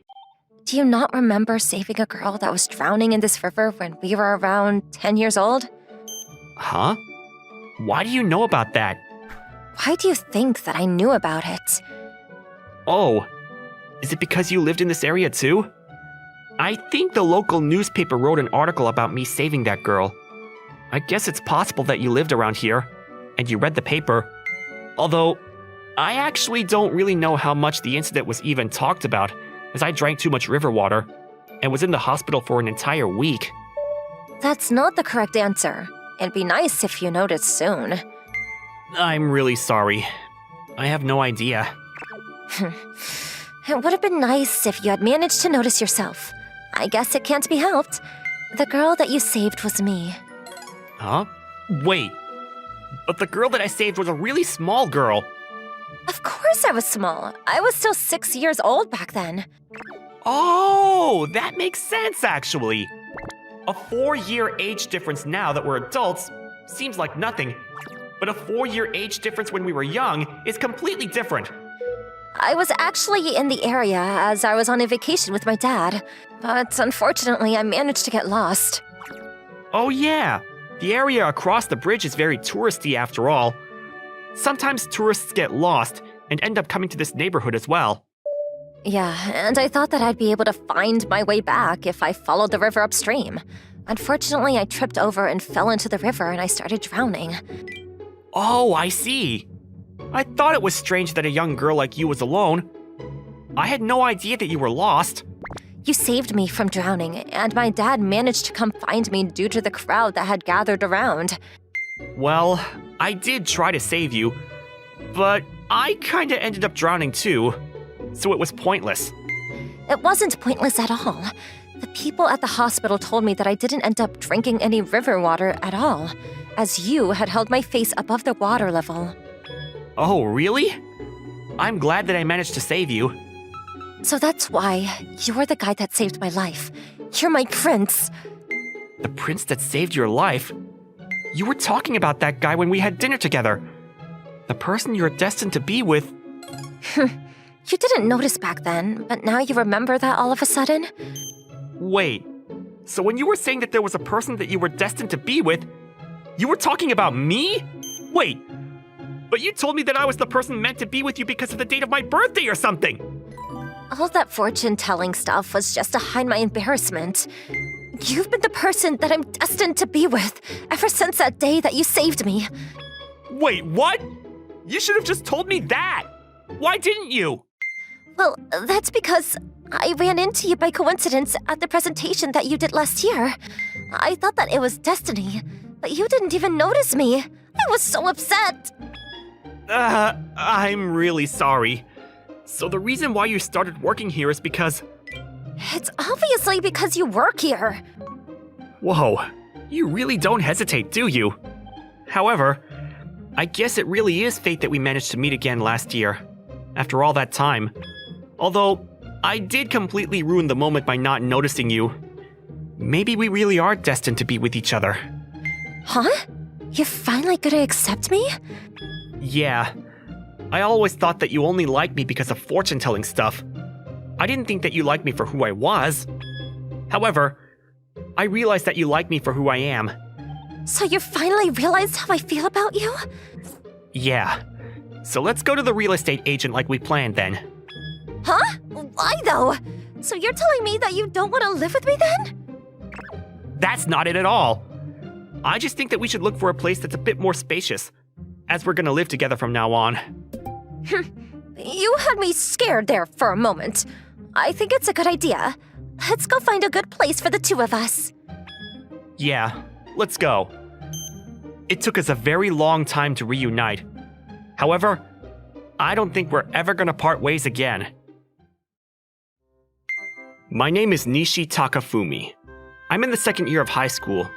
Do you not remember saving a girl that was drowning in this river when we were around 10 years old? Huh? Why do you know about that? Why do you think that I knew about it? Oh, is it because you lived in this area too? I think the local newspaper wrote an article about me saving that girl. I guess it's possible that you lived around here, and you read the paper. Although, I actually don't really know how much the incident was even talked about, as I drank too much river water, and was in the hospital for an entire week. That's not the correct answer. It'd be nice if you noticed soon. I'm really sorry. I have no idea. It would have been nice if you had managed to notice yourself. I guess it can't be helped. The girl that you saved was me. Huh? Wait. But the girl that I saved was a really small girl. Of course I was small. I was still 6 years old back then. Oh, that makes sense, actually. A 4-year age difference now that we're adults seems like nothing, but a 4-year age difference when we were young is completely different. I was actually in the area as I was on a vacation with my dad, but unfortunately I managed to get lost. Oh yeah, the area across the bridge is very touristy after all. Sometimes tourists get lost and end up coming to this neighborhood as well. Yeah, and I thought that I'd be able to find my way back if I followed the river upstream. Unfortunately, I tripped over and fell into the river and I started drowning. Oh, I see. I thought it was strange that a young girl like you was alone. I had no idea that you were lost. You saved me from drowning, and my dad managed to come find me due to the crowd that had gathered around. Well, I did try to save you, but I kinda ended up drowning too, so it was pointless. It wasn't pointless at all. The people at the hospital told me that I didn't end up drinking any river water at all, as you had held my face above the water level. Oh, really? I'm glad that I managed to save you. So that's why you're the guy that saved my life. You're my prince. The prince that saved your life? You were talking about that guy when we had dinner together. The person you're destined to be with. You didn't notice back then, but now you remember that all of a sudden? Wait, so when you were saying that there was a person that you were destined to be with, you were talking about me? Wait, but you told me that I was the person meant to be with you because of the date of my birthday or something! All that fortune-telling stuff was just to hide my embarrassment. You've been the person that I'm destined to be with ever since that day that you saved me. Wait, what? You should have just told me that! Why didn't you? Well, that's because I ran into you by coincidence at the presentation that you did last year. I thought that it was destiny, but you didn't even notice me. I was so upset. I'm really sorry. So the reason why you started working here is because... It's obviously because you work here. Whoa, You really don't hesitate, do you? However, I guess it really is fate that we managed to meet again last year. After all that time. Although, I did completely ruin the moment by not noticing you. Maybe we really are destined to be with each other. Huh? You're finally gonna accept me? Yeah. I always thought that you only liked me because of fortune-telling stuff. I didn't think that you liked me for who I was. However, I realized that you like me for who I am. So you finally realized how I feel about you? Yeah. So let's go to the real estate agent like we planned then. Huh? Why though? So you're telling me that you don't want to live with me then? That's not it at all. I just think that we should look for a place that's a bit more spacious, as we're gonna live together from now on. You had me scared there for a moment. I think it's a good idea. Let's go find a good place for the two of us. Yeah, let's go. It took us a very long time to reunite. However, I don't think we're ever gonna part ways again. My name is Nishi Takafumi. I'm in the second year of high school,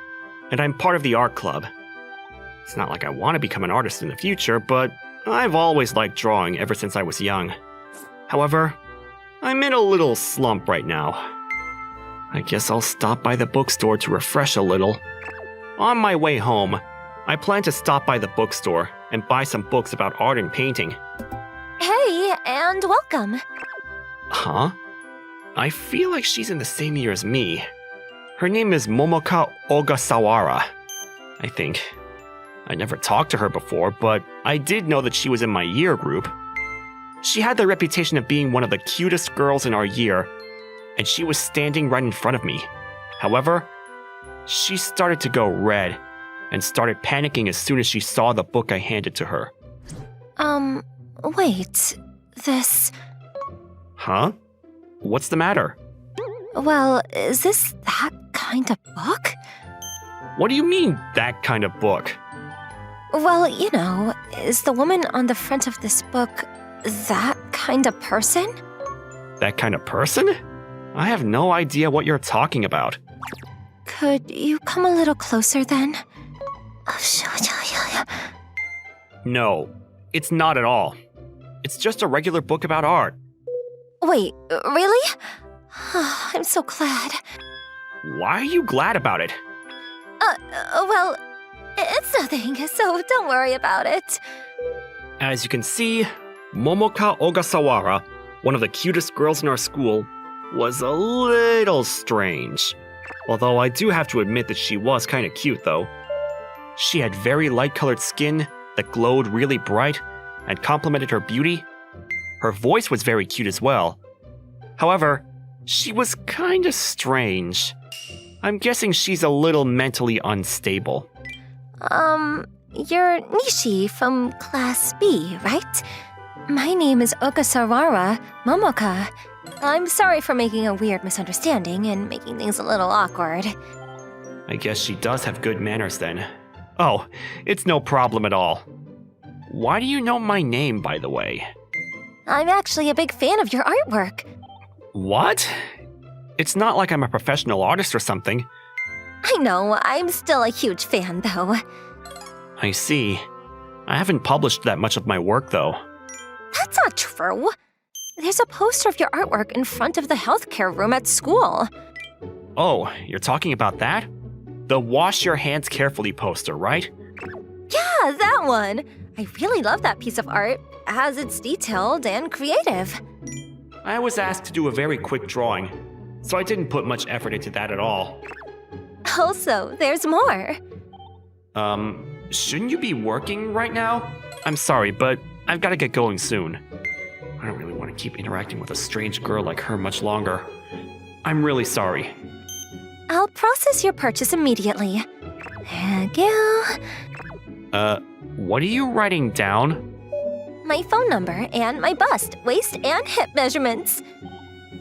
and I'm part of the art club. It's not like I want to become an artist in the future, but I've always liked drawing ever since I was young. However, I'm in a little slump right now. I guess I'll stop by the bookstore to refresh a little. On my way home, I plan to stop by the bookstore and buy some books about art and painting. Hey, and welcome. Huh? I feel like she's in the same year as me. Her name is Momoka Ogasawara, I think. I never talked to her before, but I did know that she was in my year group. She had the reputation of being one of the cutest girls in our year, and she was standing right in front of me. However, she started to go red and started panicking as soon as she saw the book I handed to her. Wait, this... Huh? What's the matter? Well, is this that kind of book? What do you mean, that kind of book? Well, you know, is the woman on the front of this book that kind of person? That kind of person? I have no idea what you're talking about. Could you come a little closer then? No, it's not at all. It's just a regular book about art. Wait, really? I'm so glad. Why are you glad about it? Well, it's nothing, so don't worry about it. As you can see, Momoka Ogasawara, one of the cutest girls in our school, was a little strange. Although I do have to admit that she was kinda cute though. She had very light-colored skin that glowed really bright and complemented her beauty. Her voice was very cute as well. However, she was kinda strange. I'm guessing she's a little mentally unstable. You're Nishi from Class B, right? My name is Ogasawara Momoka. I'm sorry for making a weird misunderstanding and making things a little awkward. I guess she does have good manners then. Oh, it's no problem at all. Why do you know my name, by the way? I'm actually a big fan of your artwork. What? It's not like I'm a professional artist or something. I know, I'm still a huge fan, though. I see. I haven't published that much of my work, though. That's not true. There's a poster of your artwork in front of the healthcare room at school. Oh, you're talking about that? The Wash Your Hands Carefully poster, right? Yeah, that one. I really love that piece of art, as it's detailed and creative. I was asked to do a very quick drawing, so I didn't put much effort into that at all. Also, there's more. Shouldn't you be working right now? I'm sorry, but I've got to get going soon. I don't really want to keep interacting with a strange girl like her much longer. I'm really sorry. I'll process your purchase immediately. Thank you. What are you writing down? My phone number and my bust, waist, and hip measurements.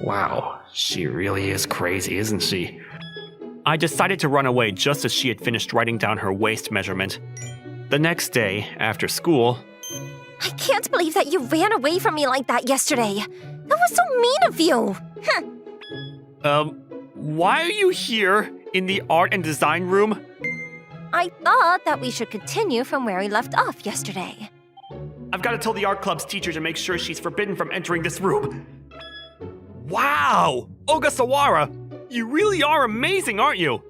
Wow, she really is crazy, isn't she? I decided to run away just as she had finished writing down her waist measurement. The next day, after school... I can't believe that you ran away from me like that yesterday. That was so mean of you. Why are you here in the art and design room? I thought that we should continue from where we left off yesterday. I've got to tell the art club's teacher to make sure she's forbidden from entering this room. Wow! Ogasawara, you really are amazing, aren't you?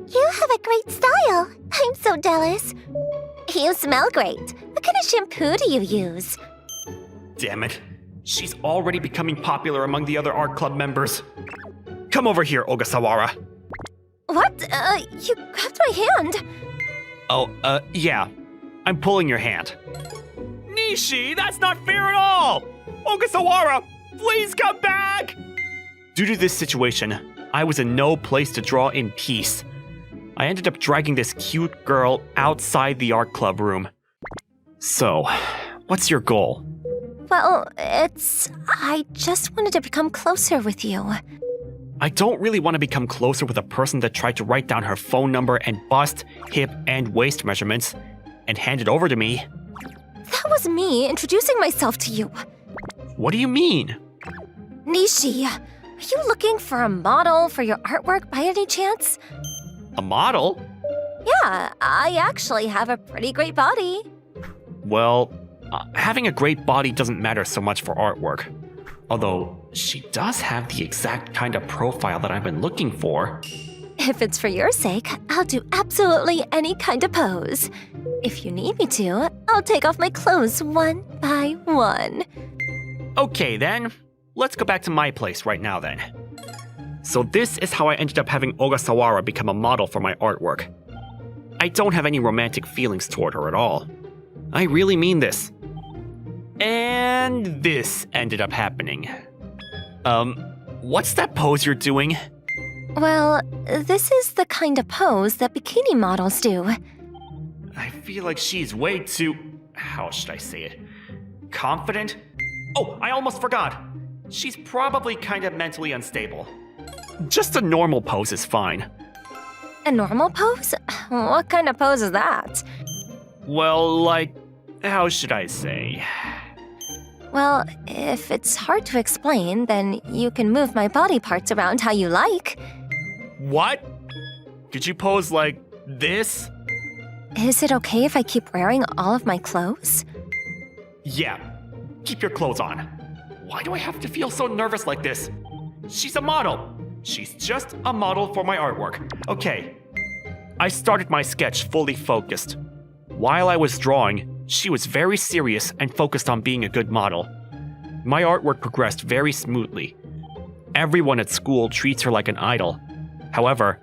You have a great style. I'm so jealous. You smell great. What kind of shampoo do you use? Damn it. She's already becoming popular among the other art club members. Come over here, Ogasawara. What? You grabbed my hand. Oh, yeah. I'm pulling your hand. Nishi, that's not fair at all! Ogasawara, please come back! Due to this situation, I was in no place to draw in peace. I ended up dragging this cute girl outside the art club room. So, what's your goal? Well, I just wanted to become closer with you. I don't really want to become closer with a person that tried to write down her phone number and bust, hip, and waist measurements and hand it over to me. That was me introducing myself to you. What do you mean? Nishi, are you looking for a model for your artwork by any chance? A model? Yeah, I actually have a pretty great body. Well, having a great body doesn't matter so much for artwork. Although, she does have the exact kind of profile that I've been looking for. If it's for your sake, I'll do absolutely any kind of pose. If you need me to, I'll take off my clothes one by one. Okay then, let's go back to my place right now then. So this is how I ended up having Ogasawara become a model for my artwork. I don't have any romantic feelings toward her at all. I really mean this. And this ended up happening. What's that pose you're doing? Well, this is the kind of pose that bikini models do. I feel like she's way too... how should I say it? Confident? Oh, I almost forgot. She's probably kind of mentally unstable. Just a normal pose is fine. A normal pose? What kind of pose is that? Well, like, how should I say? Well, if it's hard to explain, then you can move my body parts around how you like. What? Could you pose like this? Is it okay if I keep wearing all of my clothes? Yeah, keep your clothes on. Why do I have to feel so nervous like this? She's a model. She's just a model for my artwork. Okay. I started my sketch fully focused. While I was drawing, she was very serious and focused on being a good model. My artwork progressed very smoothly. Everyone at school treats her like an idol. However,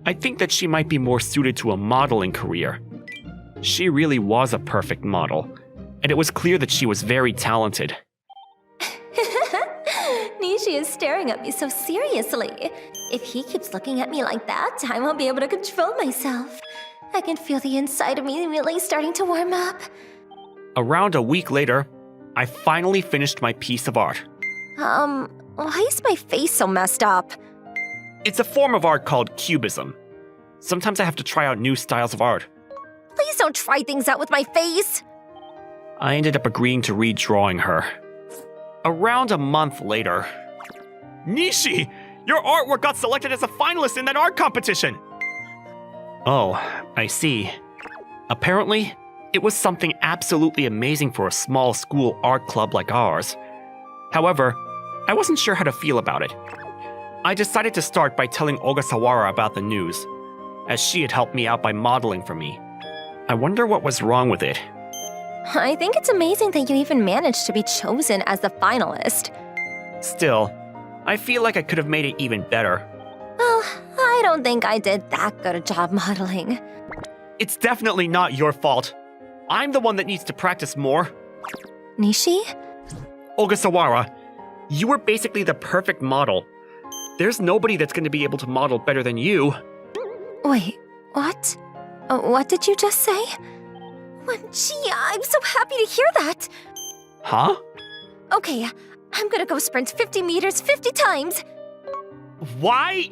I think that she might be more suited to a modeling career. She really was a perfect model, and it was clear that she was very talented. Nishi is staring at me so seriously. If he keeps looking at me like that, I won't be able to control myself. I can feel the inside of me really starting to warm up. Around a week later, I finally finished my piece of art. Why is my face so messed up? It's a form of art called cubism. Sometimes I have to try out new styles of art. Please don't try things out with my face. I ended up agreeing to redrawing her. Around a month later... Nishi! Your artwork got selected as a finalist in that art competition! Oh, I see. Apparently, it was something absolutely amazing for a small school art club like ours. However, I wasn't sure how to feel about it. I decided to start by telling Ogasawara about the news, as she had helped me out by modeling for me. I wonder what was wrong with it. I think it's amazing that you even managed to be chosen as the finalist. Still, I feel like I could have made it even better. Well, I don't think I did that good a job modeling. It's definitely not your fault. I'm the one that needs to practice more. Nishi? Ogasawara, you were basically the perfect model. There's nobody that's going to be able to model better than you. Wait, what? What did you just say? Well, gee, I'm so happy to hear that. Huh? Okay, I'm gonna go sprint 50 meters 50 times. Why?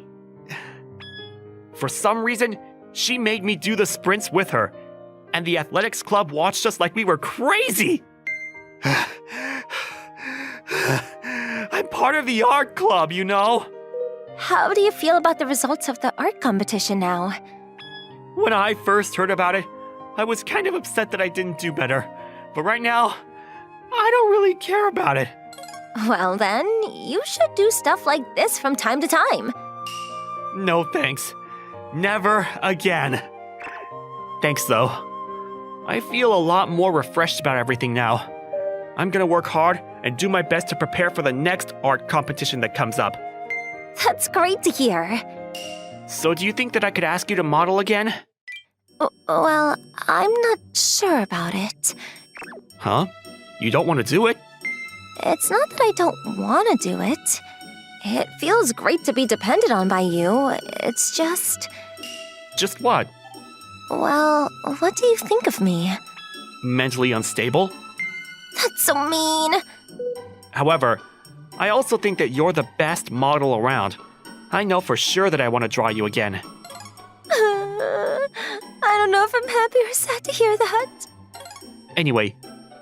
For some reason, she made me do the sprints with her, and the athletics club watched us like we were crazy. I'm part of the art club, you know? How do you feel about the results of the art competition now? When I first heard about it, I was kind of upset that I didn't do better. But right now, I don't really care about it. Well then, you should do stuff like this from time to time. No thanks. Never again. Thanks though. I feel a lot more refreshed about everything now. I'm gonna work hard and do my best to prepare for the next art competition that comes up. That's great to hear. So do you think that I could ask you to model again? Well, I'm not sure about it. Huh? You don't want to do it? It's not that I don't want to do it. It feels great to be depended on by you. It's just... Just what? Well, what do you think of me? Mentally unstable? That's so mean. However, I also think that you're the best model around. I know for sure that I want to draw you again. I don't know if I'm happy or sad to hear that. Anyway,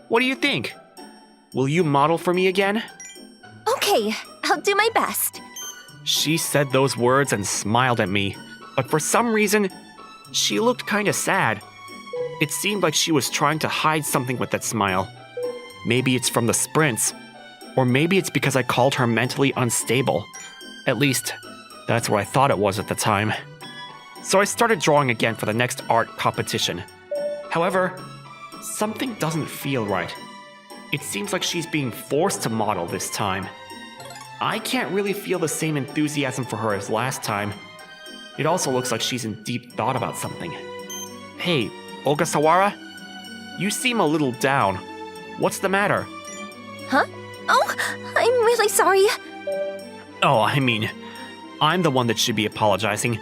what do you think? Will you model for me again? Okay, I'll do my best. She said those words and smiled at me, but for some reason, she looked kinda sad. It seemed like she was trying to hide something with that smile. Maybe it's from the sprints, or maybe it's because I called her mentally unstable. At least, that's what I thought it was at the time. So I started drawing again for the next art competition. However, something doesn't feel right. It seems like she's being forced to model this time. I can't really feel the same enthusiasm for her as last time. It also looks like she's in deep thought about something. Hey, Ogasawara? You seem a little down. What's the matter? Huh? Oh, I'm really sorry. Oh, I mean, I'm the one that should be apologizing.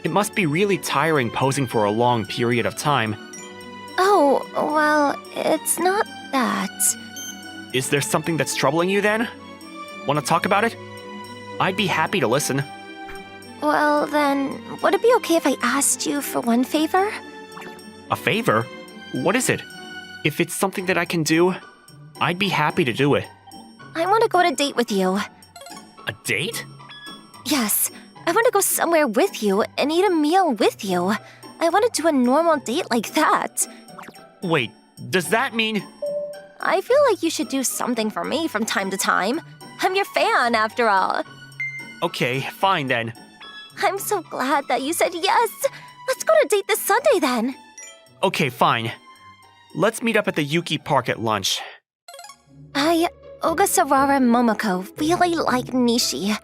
It must be really tiring posing for a long period of time. Oh, well, it's not that. Is there something that's troubling you then? Want to talk about it? I'd be happy to listen. Well, then, would it be okay if I asked you for one favor? A favor? What is it? If it's something that I can do, I'd be happy to do it. I want to go on a date with you. A date? Yes, I want to go somewhere with you and eat a meal with you. I want to do a normal date like that. Wait, does that mean... I feel like you should do something for me from time to time. I'm your fan, after all. Okay, fine then. I'm so glad that you said yes. Let's go on a date this Sunday then. Okay, fine. Let's meet up at the Yuki Park at lunch. Ogasawara and Momoka really like Nishi.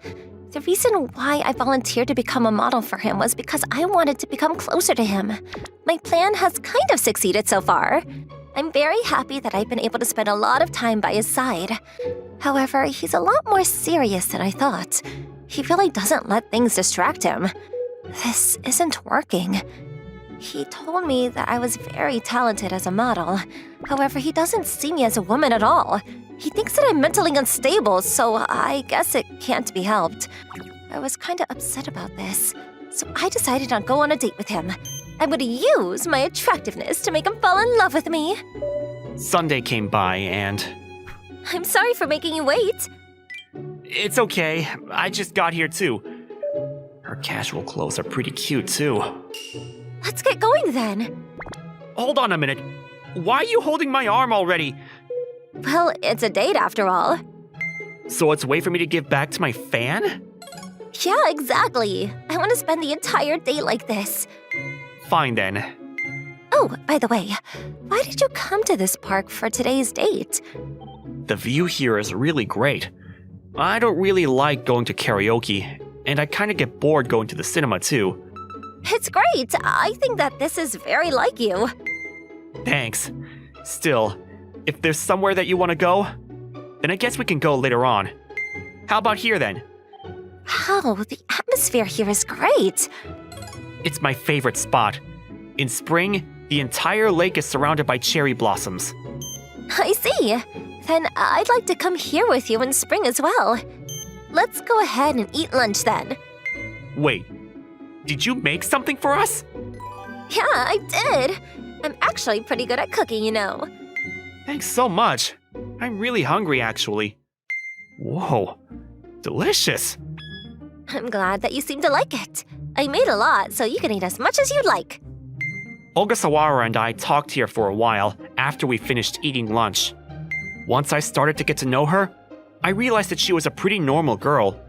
The reason why I volunteered to become a model for him was because I wanted to become closer to him. My plan has kind of succeeded so far. I'm very happy that I've been able to spend a lot of time by his side. However, he's a lot more serious than I thought. He really doesn't let things distract him. This isn't working. He told me that I was very talented as a model. However, he doesn't see me as a woman at all. He thinks that I'm mentally unstable, so I guess it can't be helped. I was kinda upset about this, so I decided to go on a date with him. I'm gonna use my attractiveness to make him fall in love with me. Sunday came by and... I'm sorry for making you wait. It's okay, I just got here too. Her casual clothes are pretty cute too. Let's get going then. Hold on a minute. Why are you holding my arm already? Well, it's a date after all. So it's a way for me to give back to my fan? Yeah, exactly. I want to spend the entire day like this. Fine then. Oh, by the way, why did you come to this park for today's date? The view here is really great. I don't really like going to karaoke, and I kinda get bored going to the cinema too. It's great. I think that this is very like you. Thanks. Still, if there's somewhere that you want to go, then I guess we can go later on. How about here then? Wow, the atmosphere here is great. It's my favorite spot. In spring, the entire lake is surrounded by cherry blossoms. I see. Then I'd like to come here with you in spring as well. Let's go ahead and eat lunch then. Wait, did you make something for us? Yeah, I did. I'm actually pretty good at cooking, you know. Thanks so much. I'm really hungry actually. Whoa, delicious. I'm glad that you seem to like it. I made a lot, so you can eat as much as you'd like. Ogasawara and I talked here for a while after we finished eating lunch. Once I started to get to know her, I realized that she was a pretty normal girl.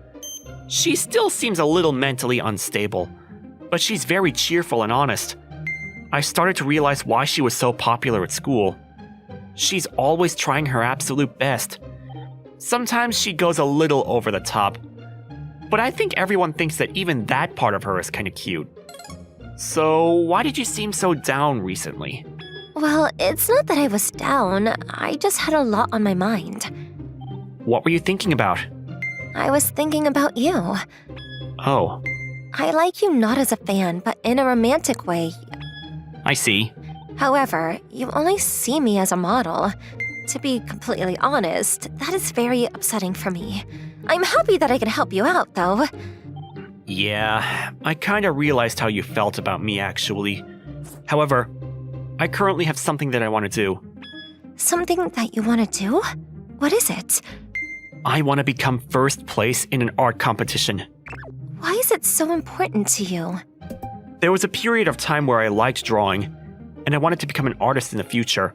She still seems a little mentally unstable, but she's very cheerful and honest. I started to realize why she was so popular at school. She's always trying her absolute best. Sometimes she goes a little over the top, but I think everyone thinks that even that part of her is kind of cute. So, why did you seem so down recently? Well, it's not that I was down. I just had a lot on my mind. What were you thinking about? I was thinking about you. Oh, I like you not as a fan, but in a romantic way. I see. However, you only see me as a model. To be completely honest, that is very upsetting for me. I'm happy that I can help you out, though. Yeah, I kinda realized how you felt about me actually. However, I currently have something that I want to do. Something that you want to do? What is it? I want to become first place in an art competition. Why is it so important to you? There was a period of time where I liked drawing, and I wanted to become an artist in the future.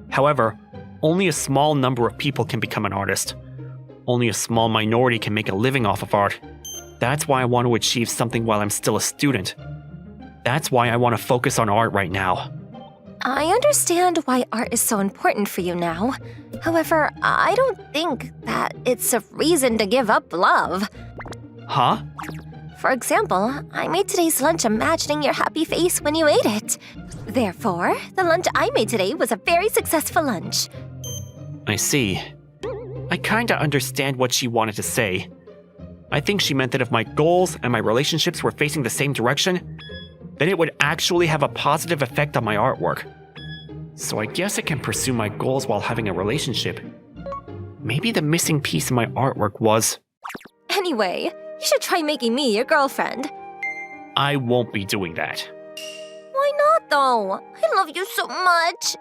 However, only a small number of people can become an artist. Only a small minority can make a living off of art. That's why I want to achieve something while I'm still a student. That's why I want to focus on art right now. I understand why art is so important for you now. However, I don't think that it's a reason to give up love. Huh? For example, I made today's lunch imagining your happy face when you ate it. Therefore, the lunch I made today was a very successful lunch. I see. I kinda understand what she wanted to say. I think she meant that if my goals and my relationships were facing the same direction, then it would actually have a positive effect on my artwork. So I guess I can pursue my goals while having a relationship. Maybe the missing piece in my artwork was... Anyway, you should try making me your girlfriend. I won't be doing that. Why not, though? I love you so much.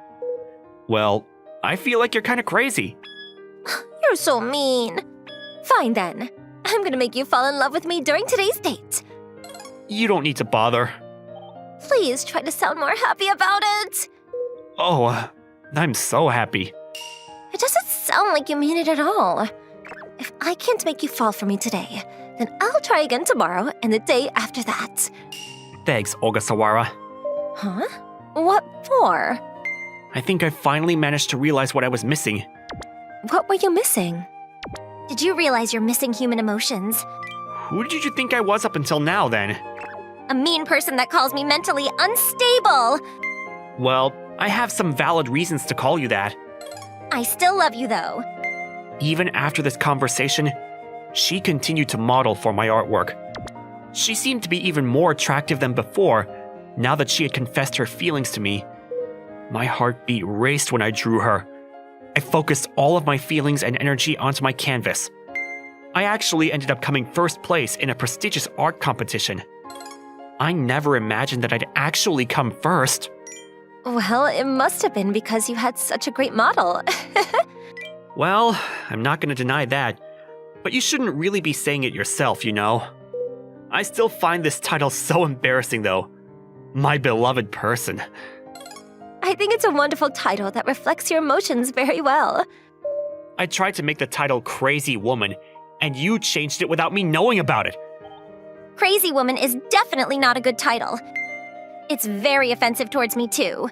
Well, I feel like you're kinda crazy. You're so mean. Fine then. I'm gonna make you fall in love with me during today's date. You don't need to bother. Please try to sound more happy about it. Oh, I'm so happy. It doesn't sound like you mean it at all. If I can't make you fall for me today, then I'll try again tomorrow and the day after that. Thanks, Ogasawara. Huh? What for? I think I finally managed to realize what I was missing. What were you missing? Did you realize you're missing human emotions? Who did you think I was up until now, then? A mean person that calls me mentally unstable. Well, I have some valid reasons to call you that. I still love you, though. Even after this conversation, she continued to model for my artwork. She seemed to be even more attractive than before, now that she had confessed her feelings to me. My heartbeat raced when I drew her. I focused all of my feelings and energy onto my canvas. I actually ended up coming first place in a prestigious art competition. I never imagined that I'd actually come first. Well, it must have been because you had such a great model. Well, I'm not gonna deny that, but you shouldn't really be saying it yourself, you know? I still find this title so embarrassing, though. My beloved person. I think it's a wonderful title that reflects your emotions very well. I tried to make the title Crazy Woman, and you changed it without me knowing about it. Crazy Woman is definitely not a good title. It's very offensive towards me, too.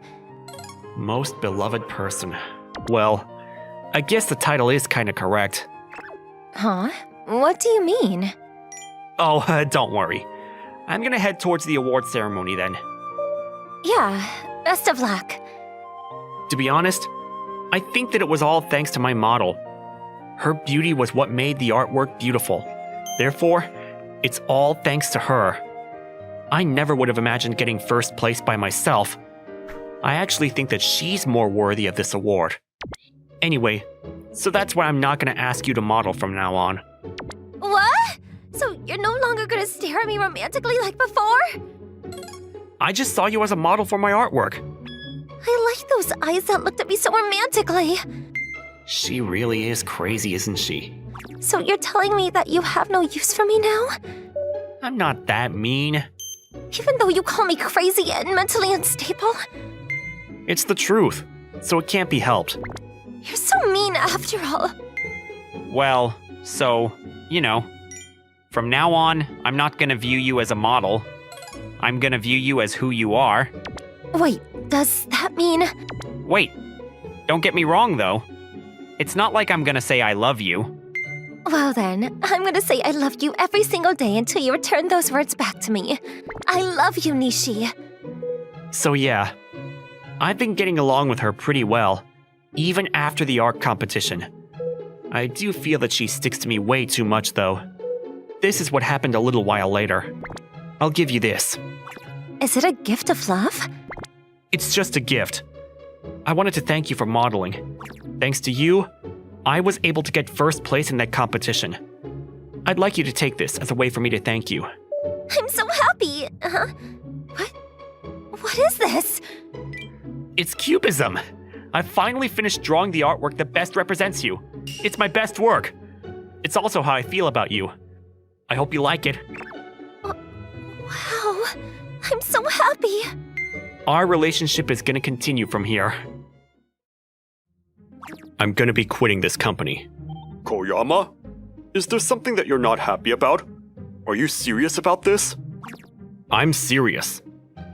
Most beloved person. Well, I guess the title is kinda correct. Huh? What do you mean? Oh, don't worry. I'm gonna head towards the award ceremony then. Yeah, best of luck. To be honest, I think that it was all thanks to my model. Her beauty was what made the artwork beautiful. Therefore, it's all thanks to her. I never would have imagined getting first place by myself. I actually think that she's more worthy of this award. Anyway, so that's why I'm not gonna ask you to model from now on. What? So you're no longer gonna stare at me romantically like before? I just saw you as a model for my artwork. I like those eyes that looked at me so romantically. She really is crazy, isn't she? So you're telling me that you have no use for me now? I'm not that mean. Even though you call me crazy and mentally unstable? It's the truth, so it can't be helped. You're so mean after all. Well, so, from now on, I'm not gonna view you as a model. I'm gonna view you as who you are. Wait, does that mean... Wait, don't get me wrong though. It's not like I'm gonna say I love you. Well then, I'm gonna say I love you every single day until you return those words back to me. I love you, Nishi. So yeah, I've been getting along with her pretty well, even after the art competition. I do feel that she sticks to me way too much though. This is what happened a little while later. I'll give you this. Is it a gift of love? It's just a gift. I wanted to thank you for modeling. Thanks to you, I was able to get first place in that competition. I'd like you to take this as a way for me to thank you. I'm so happy. What is this? It's cubism. I finally finished drawing the artwork that best represents you. It's my best work. It's also how I feel about you. I hope you like it. Wow, I'm so happy. Our relationship is gonna continue from here. I'm gonna be quitting this company. Koyama? Is there something that you're not happy about? Are you serious about this? I'm serious.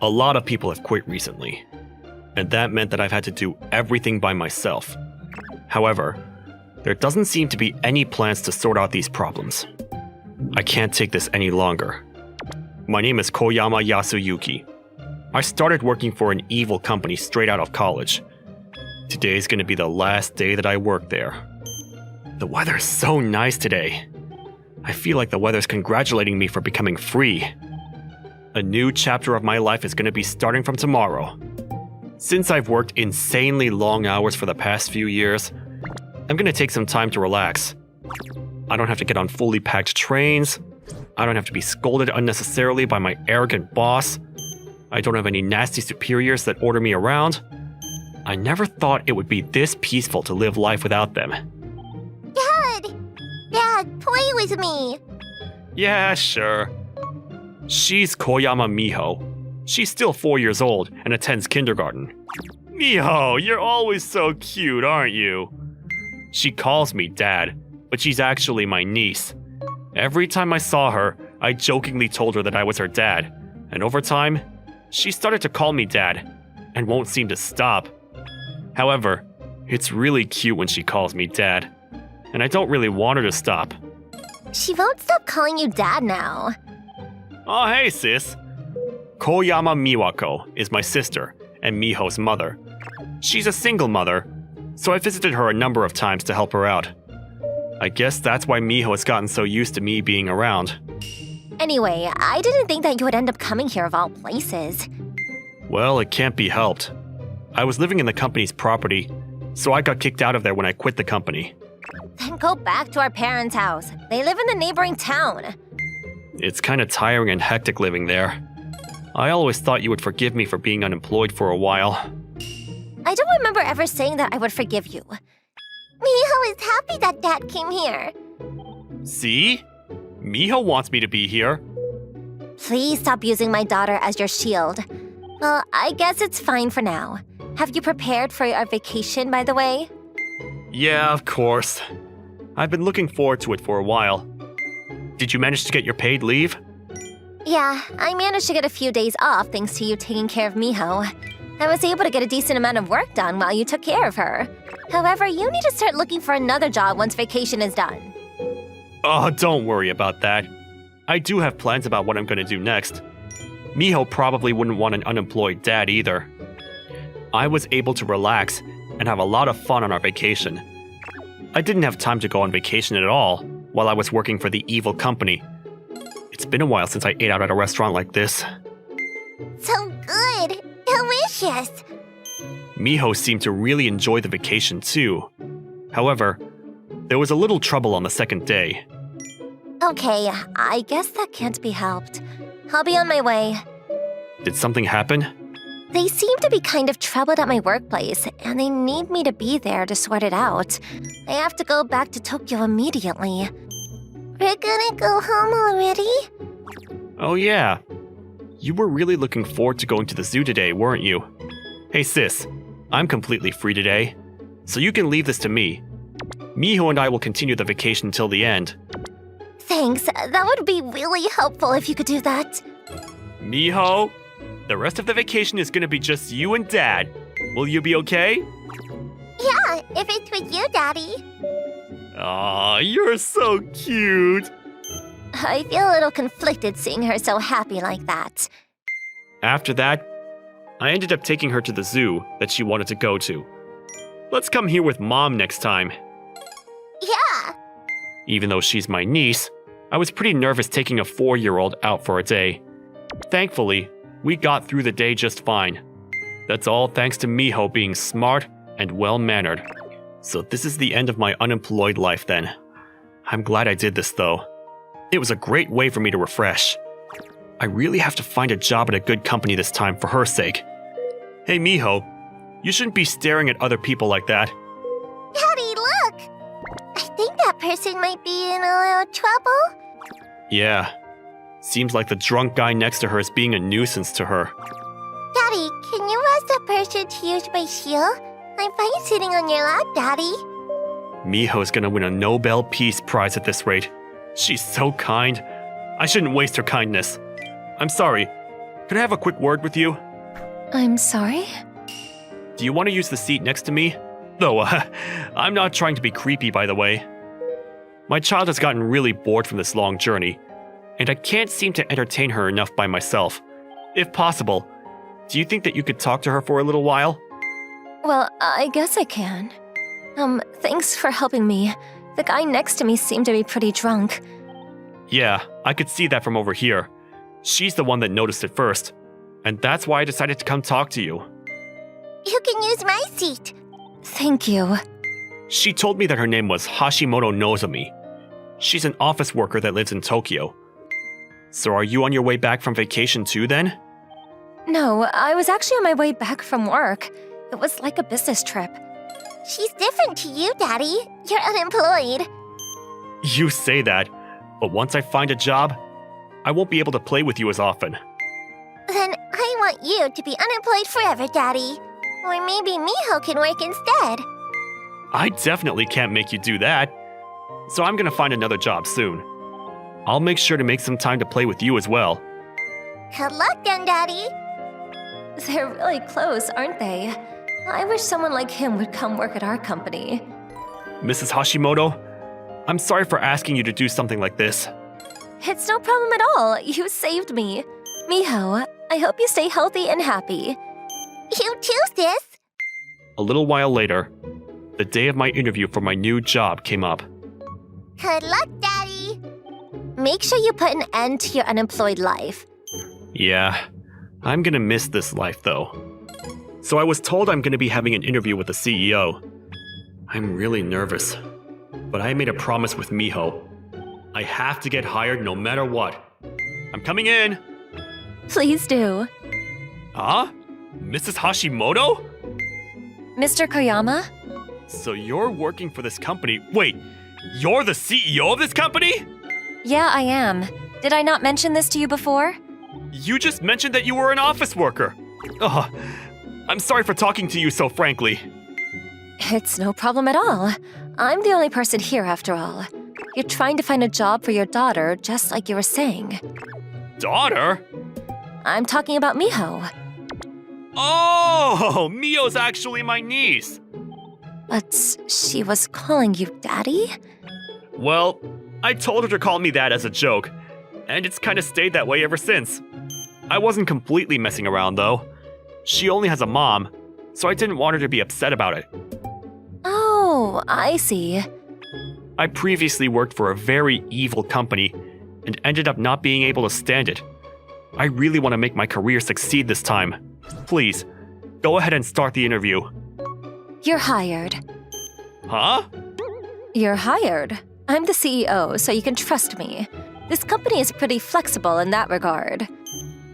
A lot of people have quit recently. And that meant that I've had to do everything by myself. However, there doesn't seem to be any plans to sort out these problems. I can't take this any longer. My name is Koyama Yasuyuki. I started working for an evil company straight out of college. Today's gonna be the last day that I work there. The weather's so nice today. I feel like the weather's congratulating me for becoming free. A new chapter of my life is gonna be starting from tomorrow. Since I've worked insanely long hours for the past few years, I'm gonna take some time to relax. I don't have to get on fully packed trains. I don't have to be scolded unnecessarily by my arrogant boss. I don't have any nasty superiors that order me around. I never thought it would be this peaceful to live life without them. Dad, play with me. Yeah, sure. She's Koyama Miho. She's still 4 years old and attends kindergarten. Miho, you're always so cute, aren't you? She calls me Dad, but she's actually my niece. Every time I saw her, I jokingly told her that I was her dad, and over time, she started to call me Dad, and won't seem to stop. However, it's really cute when she calls me Dad, and I don't really want her to stop. She won't stop calling you Dad now. Oh hey sis! Koyama Miwako is my sister and Miho's mother. She's a single mother, so I visited her a number of times to help her out. I guess that's why Miho has gotten so used to me being around. Anyway, I didn't think that you would end up coming here of all places. Well, it can't be helped. I was living in the company's property, so I got kicked out of there when I quit the company. Then go back to our parents' house. They live in the neighboring town. It's kind of tiring and hectic living there. I always thought you would forgive me for being unemployed for a while. I don't remember ever saying that I would forgive you. Miho is happy that Dad came here. See? Miho wants me to be here. Please stop using my daughter as your shield. Well, I guess it's fine for now. Have you prepared for our vacation, by the way? Yeah, of course. I've been looking forward to it for a while. Did you manage to get your paid leave? Yeah, I managed to get a few days off thanks to you taking care of Miho. I was able to get a decent amount of work done while you took care of her. However, you need to start looking for another job once vacation is done. Oh, don't worry about that. I do have plans about what I'm gonna do next. Miho probably wouldn't want an unemployed dad either. I was able to relax and have a lot of fun on our vacation. I didn't have time to go on vacation at all while I was working for the evil company. It's been a while since I ate out at a restaurant like this. So good! Delicious! Miho seemed to really enjoy the vacation too. However, there was a little trouble on the second day. Okay, I guess that can't be helped. I'll be on my way. Did something happen? They seem to be kind of troubled at my workplace, and they need me to be there to sort it out. I have to go back to Tokyo immediately. We're gonna go home already? Oh yeah. You were really looking forward to going to the zoo today, weren't you? Hey sis, I'm completely free today, so you can leave this to me. Miho and I will continue the vacation till the end. Thanks, that would be really helpful if you could do that. Miho, the rest of the vacation is gonna be just you and Dad. Will you be okay? Yeah, if it's with you, Daddy. Aw, you're so cute. I feel a little conflicted seeing her so happy like that. After that, I ended up taking her to the zoo that she wanted to go to. Let's come here with Mom next time. Yeah. Even though she's my niece, I was pretty nervous taking a 4-year-old out for a day. Thankfully, we got through the day just fine. That's all thanks to Miho being smart and well-mannered. So this is the end of my unemployed life then. I'm glad I did this though. It was a great way for me to refresh. I really have to find a job at a good company this time for her sake. Hey Miho, you shouldn't be staring at other people like that. Daddy, look! I think that person might be in a little trouble. Yeah. Seems like the drunk guy next to her is being a nuisance to her. Daddy, can you ask that person to use my shield? I'm fine sitting on your lap, Daddy. Miho's gonna win a Nobel Peace Prize at this rate. She's so kind. I shouldn't waste her kindness. I'm sorry. Could I have a quick word with you? I'm sorry? Do you want to use the seat next to me? Though, I'm not trying to be creepy, by the way. My child has gotten really bored from this long journey, and I can't seem to entertain her enough by myself. If possible, do you think that you could talk to her for a little while? Well, I guess I can. Thanks for helping me. The guy next to me seemed to be pretty drunk. Yeah, I could see that from over here. She's the one that noticed it first, and that's why I decided to come talk to you. You can use my seat. Thank you. She told me that her name was Hashimoto Nozomi. She's an office worker that lives in Tokyo. So are you on your way back from vacation too then? No, I was actually on my way back from work. It was like a business trip. She's different to you, Daddy. You're unemployed. You say that, but once I find a job, I won't be able to play with you as often. Then I want you to be unemployed forever, Daddy. Or maybe Miho can work instead. I definitely can't make you do that. So I'm gonna find another job soon. I'll make sure to make some time to play with you as well. Good luck then, Daddy. They're really close, aren't they? I wish someone like him would come work at our company. Mrs. Hashimoto, I'm sorry for asking you to do something like this. It's no problem at all. You saved me. Miho, I hope you stay healthy and happy. You too, sis. A little while later, the day of my interview for my new job came up. Good luck, Daddy. Make sure you put an end to your unemployed life. Yeah, I'm gonna miss this life though. So I was told I'm gonna be having an interview with the CEO. I'm really nervous, but I made a promise with Miho. I have to get hired no matter what. I'm coming in. Please do. Huh? Mrs. Hashimoto? Mr. Koyama? So you're working for this company. Wait, you're the CEO of this company? Yeah, I am. Did I not mention this to you before? You just mentioned that you were an office worker. Ugh, I'm sorry for talking to you so frankly. It's no problem at all. I'm the only person here after all. You're trying to find a job for your daughter, just like you were saying. Daughter? I'm talking about Miho. Oh, Mio's actually my niece. But she was calling you Daddy? Well, I told her to call me that as a joke, and it's kind of stayed that way ever since. I wasn't completely messing around though. She only has a mom, so I didn't want her to be upset about it. Oh, I see. I previously worked for a very evil company and ended up not being able to stand it. I really want to make my career succeed this time. Please, go ahead and start the interview. You're hired. Huh? You're hired. I'm the CEO, so you can trust me. This company is pretty flexible in that regard.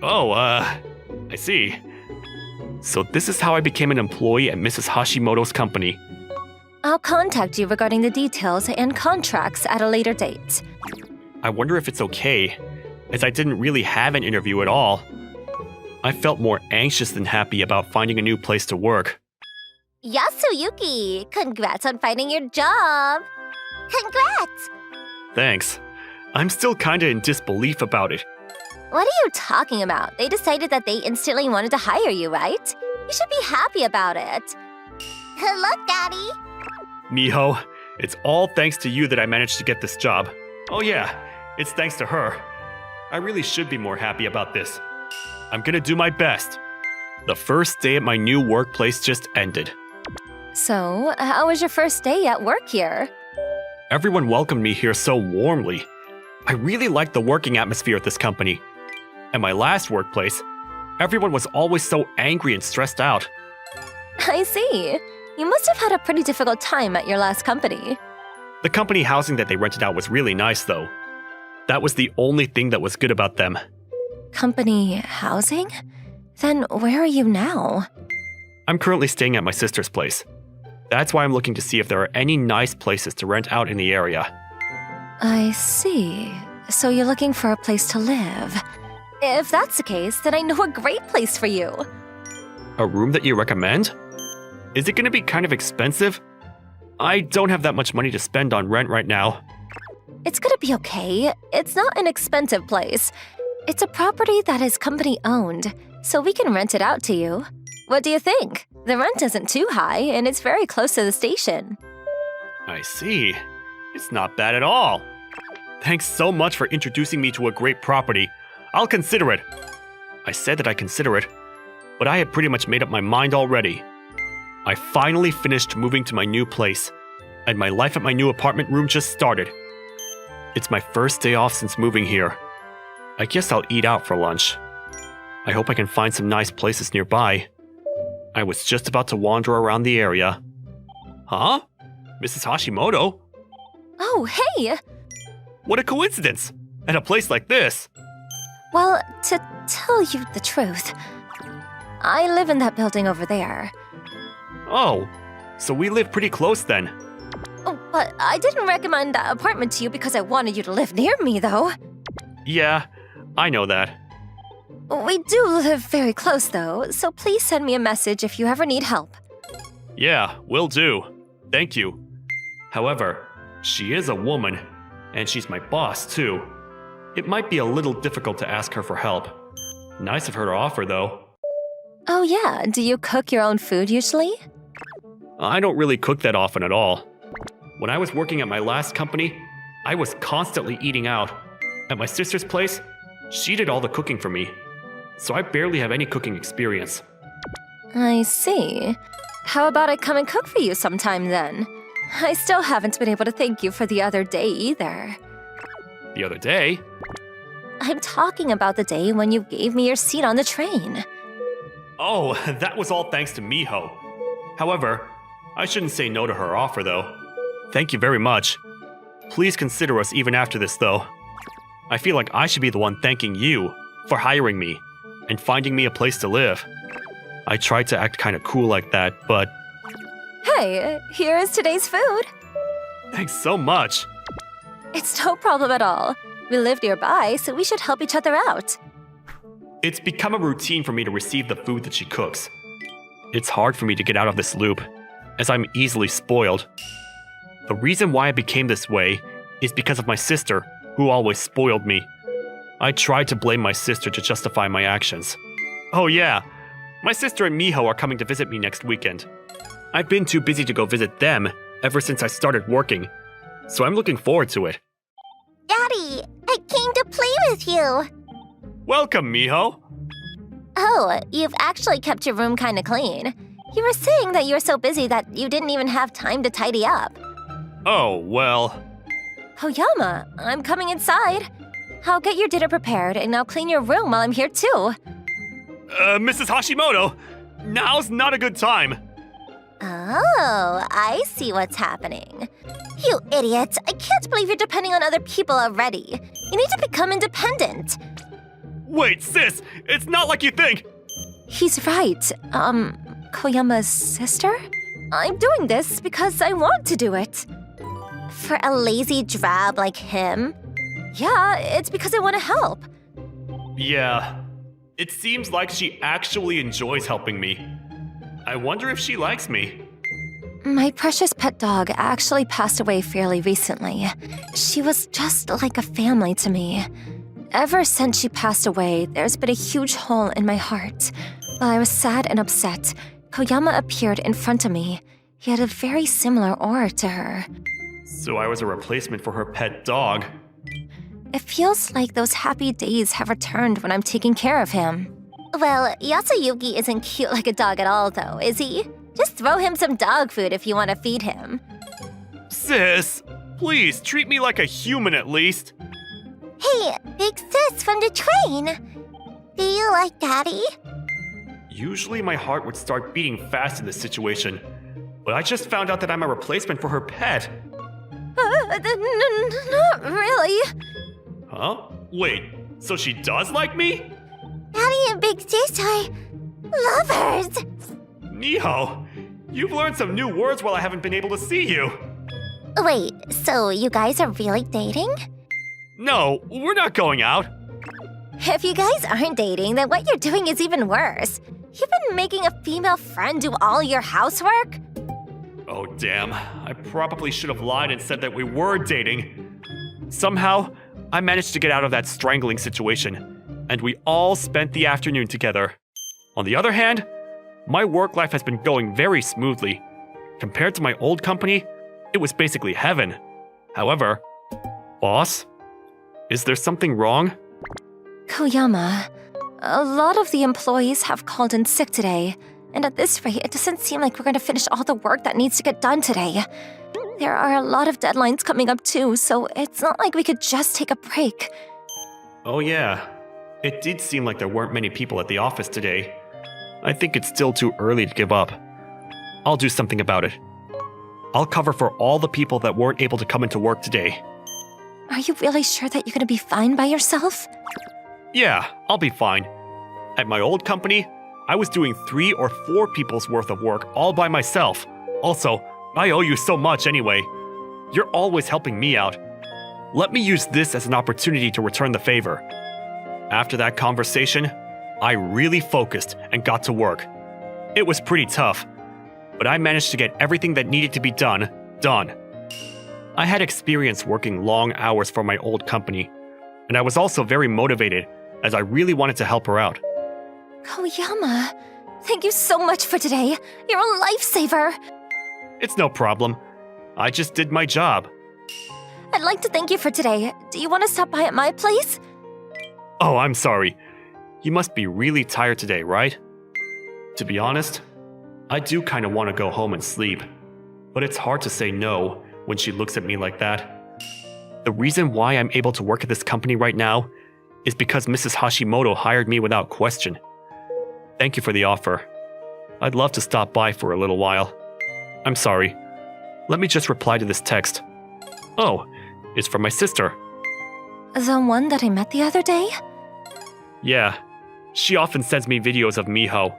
Oh, I see. So this is how I became an employee at Mrs. Hashimoto's company. I'll contact you regarding the details and contracts at a later date. I wonder if it's okay, as I didn't really have an interview at all. I felt more anxious than happy about finding a new place to work. Yuki, congrats on finding your job. Congrats! Thanks. I'm still kinda in disbelief about it. What are you talking about? They decided that they instantly wanted to hire you, right? You should be happy about it. Good luck, Daddy. Miho, it's all thanks to you that I managed to get this job. Oh yeah, it's thanks to her. I really should be more happy about this. I'm gonna do my best. The first day at my new workplace just ended. So, how was your first day at work here? Everyone welcomed me here so warmly. I really liked the working atmosphere at this company. At my last workplace, everyone was always so angry and stressed out. I see. You must have had a pretty difficult time at your last company. The company housing that they rented out was really nice, though. That was the only thing that was good about them. Company housing? Then where are you now? I'm currently staying at my sister's place. That's why I'm looking to see if there are any nice places to rent out in the area. I see. So you're looking for a place to live. If that's the case, then I know a great place for you. A room that you recommend? Is it going to be kind of expensive? I don't have that much money to spend on rent right now. It's gonna be okay. It's not an expensive place. It's a property that is company owned, so we can rent it out to you. What do you think? The rent isn't too high, and it's very close to the station. I see. It's not bad at all. Thanks so much for introducing me to a great property. I'll consider it. I said that I consider it, but I had pretty much made up my mind already. I finally finished moving to my new place, and my life at my new apartment room just started. It's my first day off since moving here. I guess I'll eat out for lunch. I hope I can find some nice places nearby. I was just about to wander around the area. Huh? Mrs. Hashimoto? Oh, hey! What a coincidence! At a place like this! Well, to tell you the truth, I live in that building over there. Oh, so we live pretty close then. Oh, but I didn't recommend that apartment to you because I wanted you to live near me, though. Yeah, I know that. We do live very close, though, so please send me a message if you ever need help. Yeah, will do. Thank you. However, she is a woman, and she's my boss too. It might be a little difficult to ask her for help. Nice of her to offer, though. Oh yeah, do you cook your own food usually? I don't really cook that often at all. When I was working at my last company, I was constantly eating out. At my sister's place, she did all the cooking for me, so I barely have any cooking experience. I see. How about I come and cook for you sometime then? I still haven't been able to thank you for the other day either. The other day? I'm talking about the day when you gave me your seat on the train. Oh, that was all thanks to Miho. However, I shouldn't say no to her offer, though. Thank you very much. Please consider us even after this, though. I feel like I should be the one thanking you for hiring me and finding me a place to live. I tried to act kind of cool like that, but... Hey, here is today's food. Thanks so much. It's no problem at all. We live nearby, so we should help each other out. It's become a routine for me to receive the food that she cooks. It's hard for me to get out of this loop, as I'm easily spoiled. The reason why I became this way is because of my sister, who always spoiled me. I tried to blame my sister to justify my actions. Oh yeah, my sister and Miho are coming to visit me next weekend. I've been too busy to go visit them ever since I started working, so I'm looking forward to it. Daddy, I came to play with you. Welcome, Miho. Oh, you've actually kept your room kind of clean. You were saying that you were so busy that you didn't even have time to tidy up. Oh, well... Oyama, I'm coming inside. I'll get your dinner prepared and I'll clean your room while I'm here too. Mrs. Hashimoto, now's not a good time. Oh, I see what's happening. You idiot! I can't believe you're depending on other people already. You need to become independent. Wait, sis, it's not like you think. He's right. Koyama's sister? I'm doing this because I want to do it. For a lazy drab like him? Yeah, it's because I want to help. Yeah, It seems like she actually enjoys helping me. I wonder if she likes me. My precious pet dog actually passed away fairly recently. She was just like a family to me. Ever since she passed away, there's been a huge hole in my heart. While I was sad and upset, Koyama appeared in front of me. He had a very similar aura to her. So I was a replacement for her pet dog. It feels like those happy days have returned when I'm taking care of him. Well, Yasuyuki isn't cute like a dog at all, though, is he? Just throw him some dog food if you want to feed him. Sis, please treat me like a human at least. Hey, big sis from the train! Do you like Daddy? Usually my heart would start beating fast in this situation, but I just found out that I'm a replacement for her pet. Not really. Huh? Wait, so she does like me? Daddy and big sis are lovers! Niho, you've learned some new words while I haven't been able to see you. Wait, so you guys are really dating? No, we're not going out. If you guys aren't dating, then what you're doing is even worse. You've been making a female friend do all your housework? Oh damn, I probably should have lied and said that we were dating. Somehow, I managed to get out of that strangling situation, and we all spent the afternoon together. On the other hand, my work life has been going very smoothly. Compared to my old company, it was basically heaven. However, boss, is there something wrong? Koyama, a lot of the employees have called in sick today, and at this rate, it doesn't seem like we're going to finish all the work that needs to get done today. There are a lot of deadlines coming up too, so it's not like we could just take a break. Oh yeah, it did seem like there weren't many people at the office today. I think it's still too early to give up. I'll do something about it. I'll cover for all the people that weren't able to come into work today. Are you really sure that you're going to be fine by yourself? Yeah, I'll be fine. At my old company, I was doing 3 or 4 people's worth of work all by myself. Also, I owe you so much anyway. You're always helping me out. Let me use this as an opportunity to return the favor. After that conversation, I really focused and got to work. It was pretty tough, but I managed to get everything that needed to be done. I had experience working long hours for my old company, and I was also very motivated as I really wanted to help her out. Koyama, thank you so much for today. You're a lifesaver. It's no problem. I just did my job. I'd like to thank you for today. Do you want to stop by at my place? Oh, I'm sorry. You must be really tired today, right? To be honest, I do kind of want to go home and sleep, but it's hard to say no when she looks at me like that. The reason why I'm able to work at this company right now is because Mrs. Hashimoto hired me without question. Thank you for the offer. I'd love to stop by for a little while. I'm sorry. Let me just reply to this text. Oh, it's from my sister. The one that I met the other day? Yeah, she often sends me videos of Miho.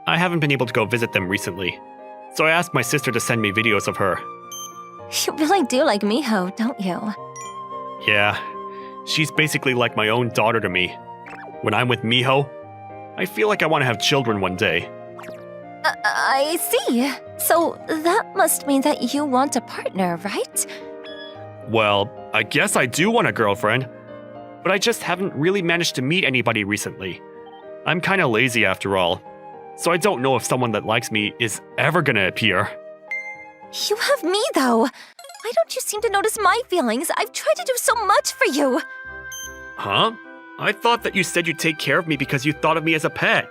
I haven't been able to go visit them recently, so I asked my sister to send me videos of her. You really do like Miho, don't you? Yeah, she's basically like my own daughter to me. When I'm with Miho, I feel like I want to have children one day. I see. So that must mean that you want a partner, right? Well, I guess I do want a girlfriend, but I just haven't really managed to meet anybody recently. I'm kinda lazy after all, so I don't know if someone that likes me is ever gonna appear. You have me, though. Why don't you seem to notice my feelings? I've tried to do so much for you. Huh? I thought that you said you'd take care of me because you thought of me as a pet.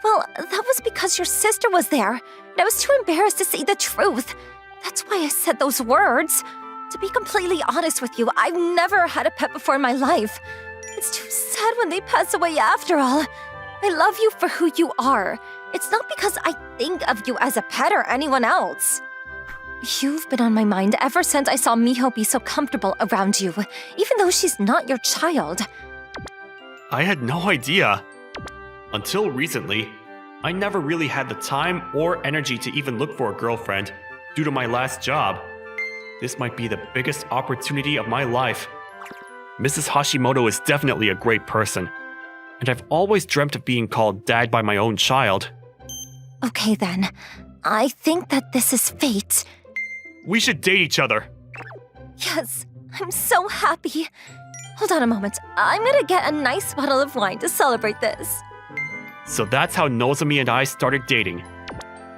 Well, that was because your sister was there, and I was too embarrassed to say the truth. That's why I said those words. To be completely honest with you, I've never had a pet before in my life. It's too sad when they pass away after all. I love you for who you are. It's not because I think of you as a pet or anyone else. You've been on my mind ever since I saw Miho be so comfortable around you, even though she's not your child. I had no idea. Until recently, I never really had the time or energy to even look for a girlfriend due to my last job. This might be the biggest opportunity of my life. Mrs. Hashimoto is definitely a great person. and I've always dreamt of being called dad by my own child. Okay then. I think that this is fate. We should date each other. Yes, I'm so happy. Hold on a moment. I'm gonna get a nice bottle of wine to celebrate this. So that's how Nozomi and I started dating.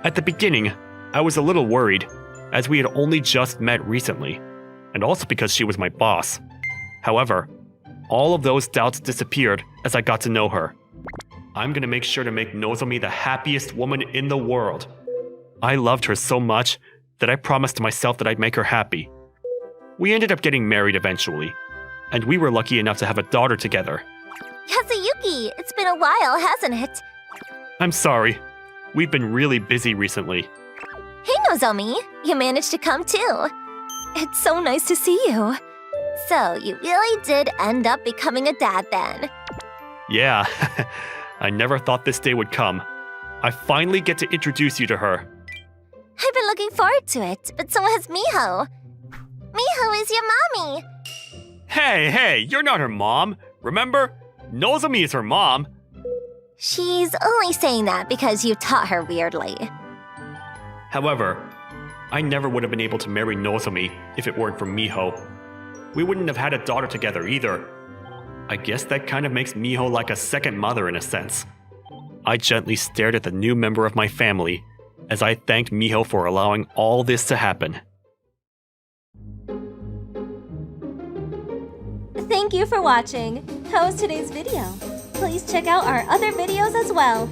At the beginning, I was a little worried, as we had only just met recently, and also because she was my boss. However, all of those doubts disappeared as I got to know her. I'm gonna make sure to make Nozomi the happiest woman in the world. I loved her so much that I promised myself that I'd make her happy. We ended up getting married eventually, and we were lucky enough to have a daughter together. Yuki, it's been a while, hasn't it? I'm sorry. We've been really busy recently. Hey, Nozomi. You managed to come too. It's so nice to see you. So, you really did end up becoming a dad then. Yeah, I never thought this day would come. I finally get to introduce you to her. I've been looking forward to it, but so has Miho. Miho is your mommy. Hey, you're not her mom. Remember? Nozomi is her mom. She's only saying that because you taught her weirdly. However, I never would have been able to marry Nozomi if it weren't for Miho. We wouldn't have had a daughter together either. I guess that kind of makes Miho like a second mother in a sense. I gently stared at the new member of my family as I thanked Miho for allowing all this to happen. Thank you for watching. How was today's video? Please check out our other videos as well.